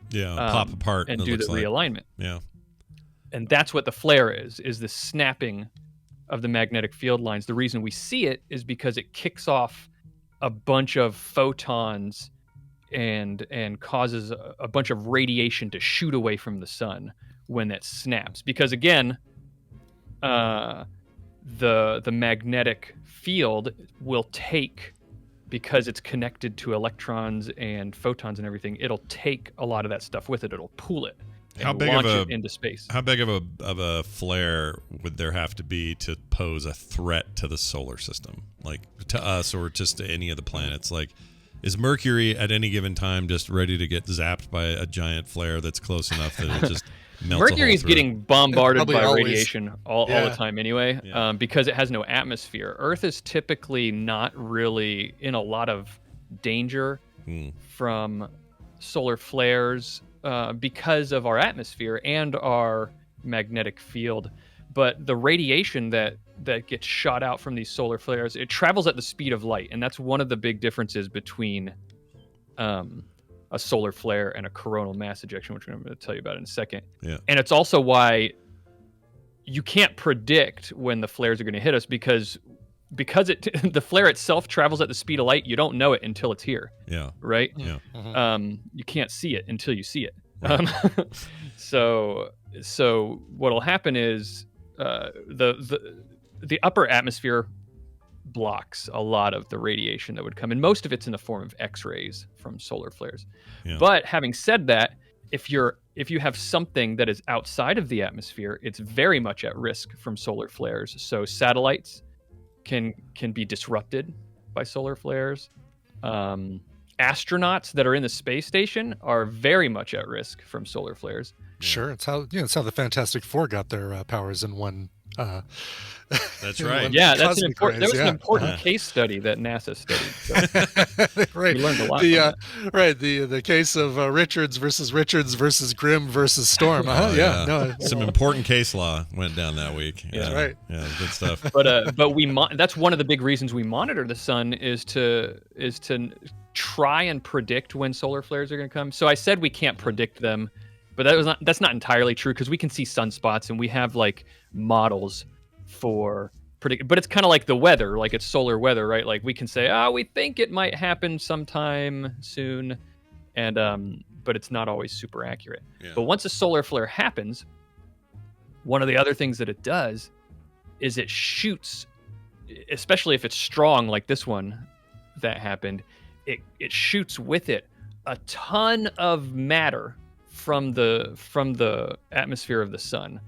Yeah, pop apart. And do the realignment. Yeah. And that's what the flare is the snapping of the magnetic field lines. The reason we see it is because it kicks off a bunch of photons and causes a bunch of radiation to shoot away from the sun when it snaps. Because again, the magnetic field will take, because it's connected to electrons and photons and everything, it'll take a lot of that stuff with it. It'll pull it and launch it into space. How big of a flare would there have to be to pose a threat to the solar system, like to us or just to any of the planets? Like, is Mercury at any given time just ready to get zapped by a giant flare that's close enough that it just melts? Mercury's getting bombarded by radiation all the time anyway, Yeah. because it has no atmosphere. Earth is typically not really in a lot of danger from solar flares because of our atmosphere and our magnetic field. But the radiation that gets shot out from these solar flares, it travels at the speed of light, and that's one of the big differences between a solar flare and a coronal mass ejection, which I'm going to tell you about in a second. Yeah. And it's also why you can't predict when the flares are going to hit us, because the flare itself travels at the speed of light. You don't know it until it's here. Yeah. Right? Yeah. You can't see it until you see it. Right. So what'll happen is the upper atmosphere blocks a lot of the radiation that would come, and most of it's in the form of X-rays from solar flares. Yeah. But having said that, if you have something that is outside of the atmosphere, it's very much at risk from solar flares. So satellites can be disrupted by solar flares. Astronauts that are in the space station are very much at risk from solar flares. Sure, it's how the Fantastic Four got their powers in one. That's right. Yeah, that's an cosmic important. There was rays, an important case study that NASA studied. So right. we learned a lot. The case of Richards versus Grimm versus Storm. Some important case law went down that week. That's right. Yeah, good stuff. But that's one of the big reasons we monitor the sun is to try and predict when solar flares are going to come. So I said we can't predict them, but that's not entirely true, because we can see sunspots and we have like models for predict. But it's kind of like the weather, like it's solar weather, right? Like we can say, we think it might happen sometime soon, and but it's not always super accurate. Yeah. But once a solar flare happens, one of the other things that it does is it shoots, especially if it's strong like this one that happened, it shoots with it a ton of matter from the atmosphere of the sun.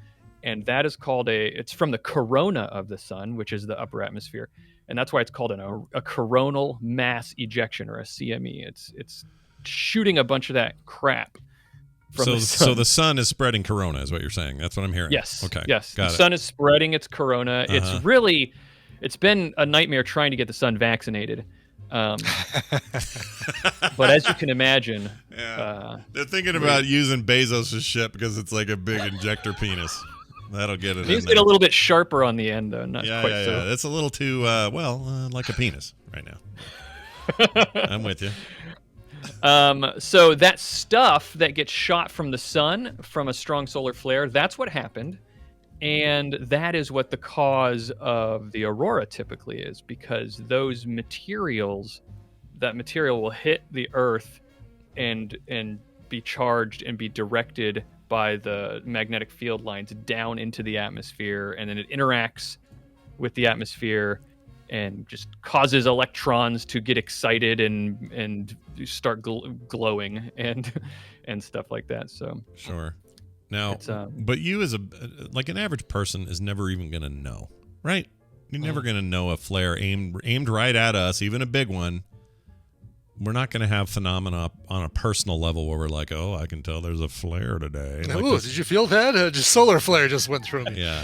And that is called it's from the corona of the sun, which is the upper atmosphere. And that's why it's called a coronal mass ejection, or a CME. It's shooting a bunch of that crap from the sun. So the sun is spreading corona is what you're saying. That's what I'm hearing. Yes. Okay. Yes. Got the it. sun is spreading its corona. It's been a nightmare trying to get the sun vaccinated. But as you can imagine, they're thinking about using Bezos' ship because it's like a big injector penis. That'll get it. These get a little bit sharper on the end, though. Not quite so. Yeah. That's a little too like a penis right now. I'm with you. So that stuff that gets shot from the sun from a strong solar flare, that's what happened. And that is what the cause of the aurora typically is, because that material will hit the Earth and be charged and be directed by the magnetic field lines down into the atmosphere, and then it interacts with the atmosphere and just causes electrons to get excited and start glowing and stuff like that. So sure. Now, but you as an average person is never even going to know, right? You're never going to know a flare aimed right at us, even a big one. We're not going to have phenomena on a personal level where we're like, oh, I can tell there's a flare today. Like did you feel that? Just solar flare just went through me. Yeah.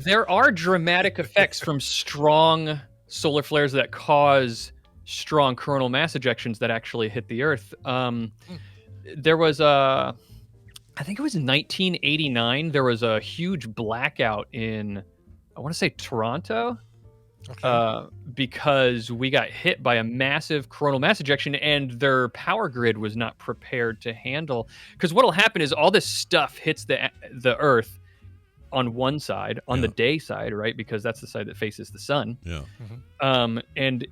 There are dramatic effects from strong solar flares that cause strong coronal mass ejections that actually hit the Earth. There was I think it was 1989. There was a huge blackout in, I want to say Toronto, because we got hit by a massive coronal mass ejection, and their power grid was not prepared to handle. Because what'll happen is all this stuff hits the Earth on one side, on the day side, right? Because that's the side that faces the sun. Yeah. And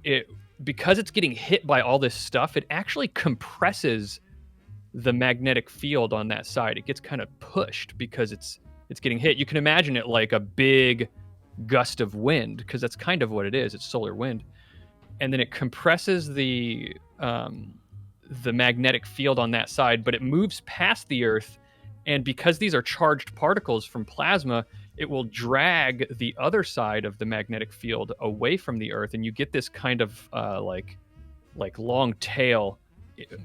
because it's getting hit by all this stuff, it actually compresses the magnetic field on that side. It gets kind of pushed because it's getting hit. You can imagine it like a big gust of wind, because that's kind of what it is. It's solar wind. And then it compresses the magnetic field on that side, but it moves past the Earth. And because these are charged particles from plasma, it will drag the other side of the magnetic field away from the Earth, and you get this kind of like long tail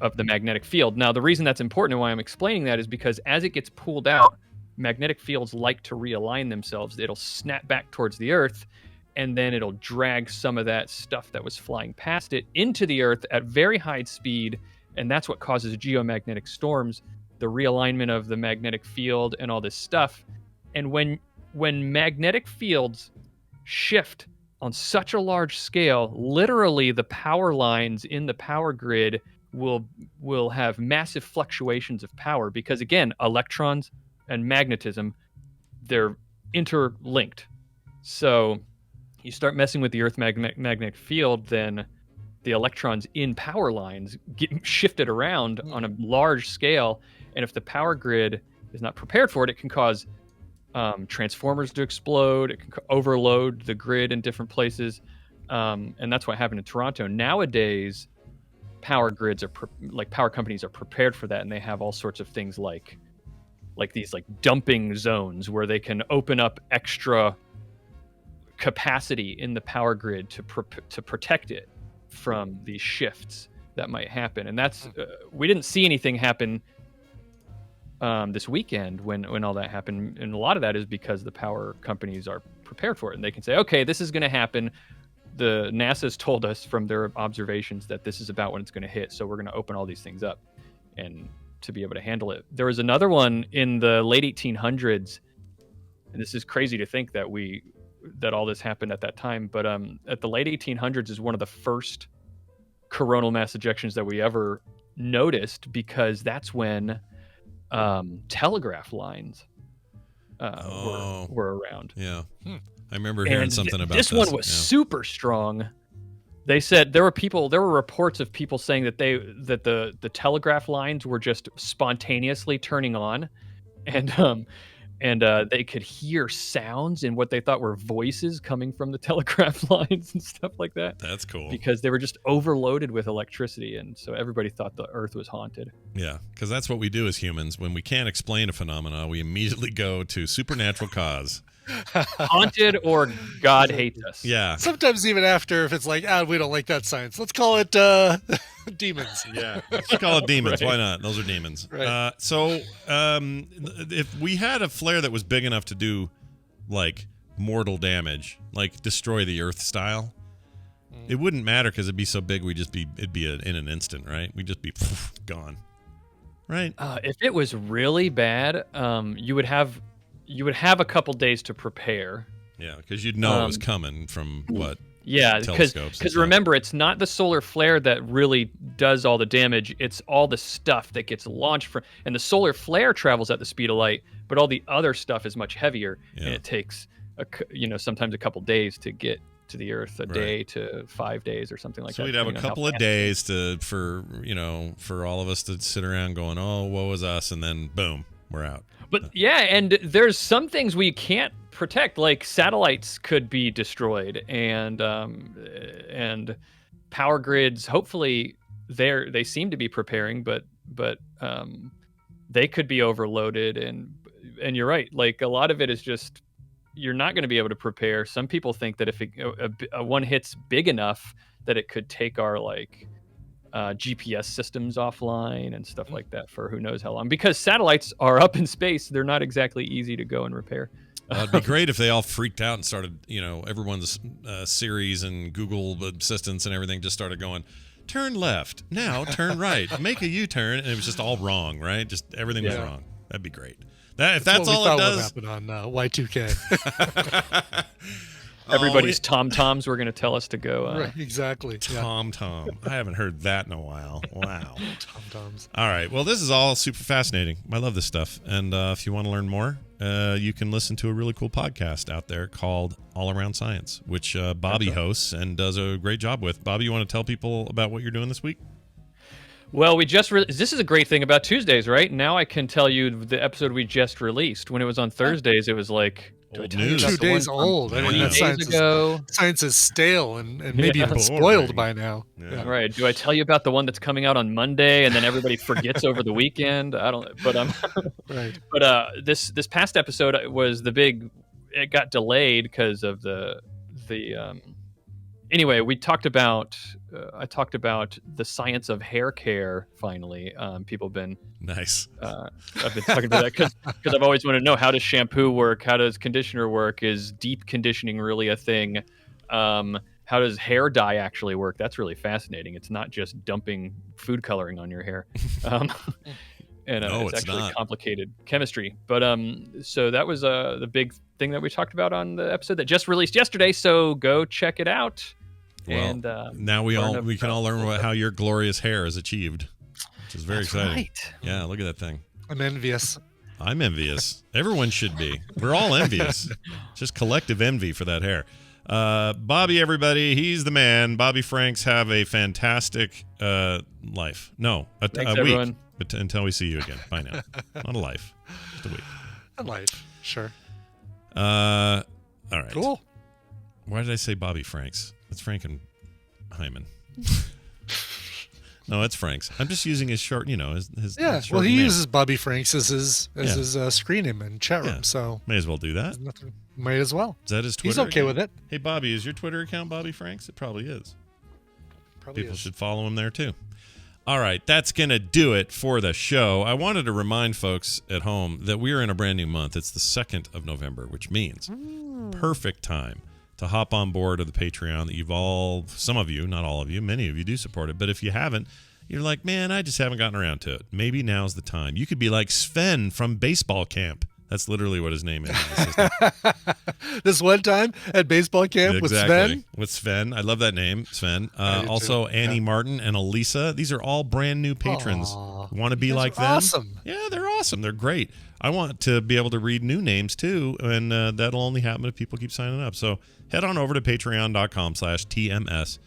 of the magnetic field. Now, the reason that's important and why I'm explaining that is because as it gets pulled out, magnetic fields like to realign themselves. It'll snap back towards the Earth, and then it'll drag some of that stuff that was flying past it into the Earth at very high speed, and that's what causes geomagnetic storms, the realignment of the magnetic field and all this stuff. And when magnetic fields shift on such a large scale, literally the power lines in the power grid will have massive fluctuations of power, because again, electrons and magnetism, they're interlinked. So you start messing with the Earth magnetic field, then the electrons in power lines get shifted around on a large scale, and if the power grid is not prepared for it, it can cause transformers to explode. It can overload the grid in different places, and that's what happened in Toronto. Nowadays, power grids are power companies are prepared for that, and they have all sorts of things like these dumping zones where they can open up extra capacity in the power grid to protect it from these shifts that might happen. And that's we didn't see anything happen this weekend when all that happened, and a lot of that is because the power companies are prepared for it, and they can say, okay, this is going to happen. The NASA's told us from their observations that this is about when it's going to hit, so we're going to open all these things up and to be able to handle it. There was another one in the late 1800s, and this is crazy to think that all this happened at that time, but at the late 1800s is one of the first coronal mass ejections that we ever noticed, because that's when telegraph lines were around. Yeah. I remember hearing something about this. This one was super strong. They said there were reports of people saying that the telegraph lines were just spontaneously turning on, and they could hear sounds and what they thought were voices coming from the telegraph lines and stuff like that. That's cool. Because they were just overloaded with electricity, and so everybody thought the Earth was haunted. Yeah, because that's what we do as humans. When we can't explain a phenomenon, we immediately go to supernatural cause. Haunted or God hates us. Yeah. Sometimes even after, if it's like, we don't like that science, let's call it demons. Yeah, let's call it demons. Right. Why not? Those are demons. Right. So if we had a flare that was big enough to do like mortal damage, like destroy the Earth style, it wouldn't matter because it'd be so big. It'd be in an instant, right? We'd just be gone. Right. If it was really bad, you would have a couple days to prepare. Yeah, because you'd know it was coming from what? Yeah, because remember, it's not the solar flare that really does all the damage. It's all the stuff that gets launched from, and the solar flare travels at the speed of light, but all the other stuff is much heavier, and it takes sometimes a couple days to get to the Earth, a day to 5 days or something like that. So we'd have a couple of days for all of us to sit around going, oh, woe is us, and then boom, we're out. But yeah, and there's some things we can't protect, like satellites could be destroyed, and power grids. Hopefully, they seem to be preparing, but they could be overloaded, and you're right. Like a lot of it is just you're not going to be able to prepare. Some people think that if a one hits big enough, that it could take our GPS systems offline and stuff like that for who knows how long, because satellites are up in space. They're not exactly easy to go and repair. It'd be great if they all freaked out and started, everyone's Siri's and Google assistants and everything just started going, turn left, now turn right, make a U-turn, and it was just all wrong, right? Just everything was wrong. That'd be great. If that's all it does. What happened on Y2K. Everybody's tom-toms were going to tell us to go. Right, exactly. Tom-tom. I haven't heard that in a while. Wow. Tom-toms. All right. Well, this is all super fascinating. I love this stuff. And if you want to learn more, you can listen to a really cool podcast out there called All Around Science, which Bobby hosts and does a great job with. Bobby, you want to tell people about what you're doing this week? Well, this is a great thing about Tuesdays, right? Now I can tell you the episode we just released. When it was on Thursdays, it was like old news. 2 days old. I mean, science is stale and maybe even spoiled by now. Yeah. Right. Do I tell you about the one that's coming out on Monday and then everybody forgets over the weekend? I don't. But right. But this past episode was the big. It got delayed because of the. Anyway, we talked about. I talked about the science of hair care. Finally, people have been nice. I've been talking about that because I've always wanted to know, how does shampoo work? How does conditioner work? Is deep conditioning really a thing? How does hair dye actually work? That's really fascinating. It's not just dumping food coloring on your hair. And it's actually not complicated chemistry. But so that was the big thing that we talked about on the episode that just released yesterday. So go check it out. Well, and now we can all learn how your glorious hair is achieved, which is very exciting. Right. Yeah, look at that thing. I'm envious. I'm envious. Everyone should be. We're all envious. Just collective envy for that hair. Bobby, everybody, he's the man. Bobby Franks, have a fantastic life. No, a week. Everyone. But until we see you again. Bye now. Not a life. Just a week. A life. Sure. All right. Cool. Why did I say Bobby Franks? It's Frankenheimen. No, it's Franks. I'm just using his short, his yeah. His well, he name. uses Bobby Franks as his screen name in chat room. So may as well do that. Might as well. Is that his Twitter? He's okay account? with it. Hey, Bobby, is your Twitter account Bobby Franks? It probably is. People should follow him there too. All right, that's going to do it for the show. I wanted to remind folks at home that we are in a brand new month. It's the 2nd of November, which means perfect time to hop on board of the Patreon that some of you, not all of you, many of you do support it. But if you haven't, you're like, man, I just haven't gotten around to it. Maybe now's the time. You could be like Sven from baseball camp. That's literally what his name is. This one time at baseball camp with Sven? With Sven. I love that name, Sven. Also, Annie Martin and Elisa. These are all brand new patrons. Want to be like them? Awesome. Yeah, they're awesome. They're great. I want to be able to read new names too, and that'll only happen if people keep signing up. So head on over to patreon.com/TMS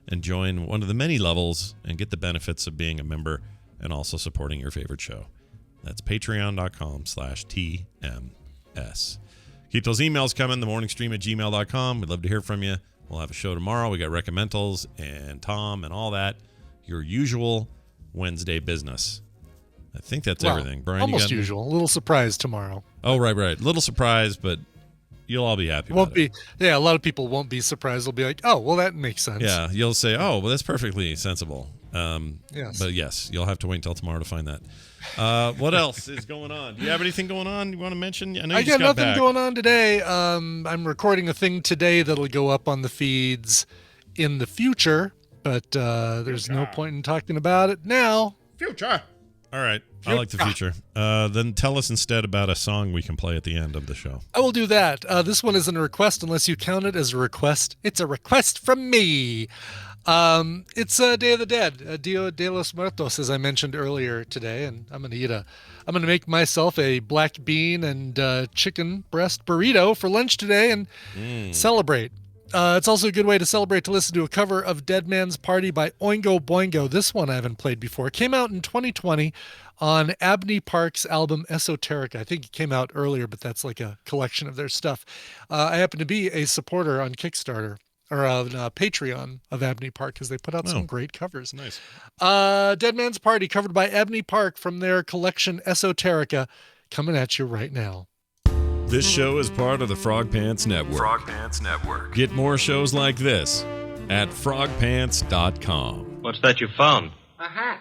and join one of the many levels and get the benefits of being a member and also supporting your favorite show. That's patreon.com/TMS. Keep those emails coming, themorningstream@gmail.com. We'd love to hear from you. We'll have a show tomorrow. We got recommendals and Tom and all that. Your usual Wednesday business. I think that's everything. Brian, almost usual. A little surprise tomorrow. Oh, right. Little surprise, but you'll all be happy. Yeah, a lot of people won't be surprised. They'll be like, oh, well, that makes sense. Yeah, you'll say, oh, well, that's perfectly sensible. Yes. But yes, you'll have to wait until tomorrow to find that. What else is going on? Do you have anything going on you want to mention? I got nothing going on today. I'm recording a thing today that'll go up on the feeds in the future, but there's no point in talking about it now. Future. All right. I like the future. Then tell us instead about a song we can play at the end of the show. I will do that. This one isn't a request unless you count it as a request. It's a request from me. It's Day of the Dead, Dia de los Muertos, as I mentioned earlier today, and I'm gonna make myself a black bean and chicken breast burrito for lunch today and celebrate. It's also a good way to celebrate to listen to a cover of Dead Man's Party by Oingo Boingo. This one I haven't played before. It came out in 2020 on Abney Park's album Esoterica. I think it came out earlier, but that's like a collection of their stuff. I happen to be a supporter on Kickstarter or on Patreon of Abney Park because they put out some great covers. Nice. Dead Man's Party covered by Abney Park from their collection Esoterica, coming at you right now. This show is part of the Frog Pants Network. Frog Pants Network. Get more shows like this at frogpants.com. What's that you found? A hat.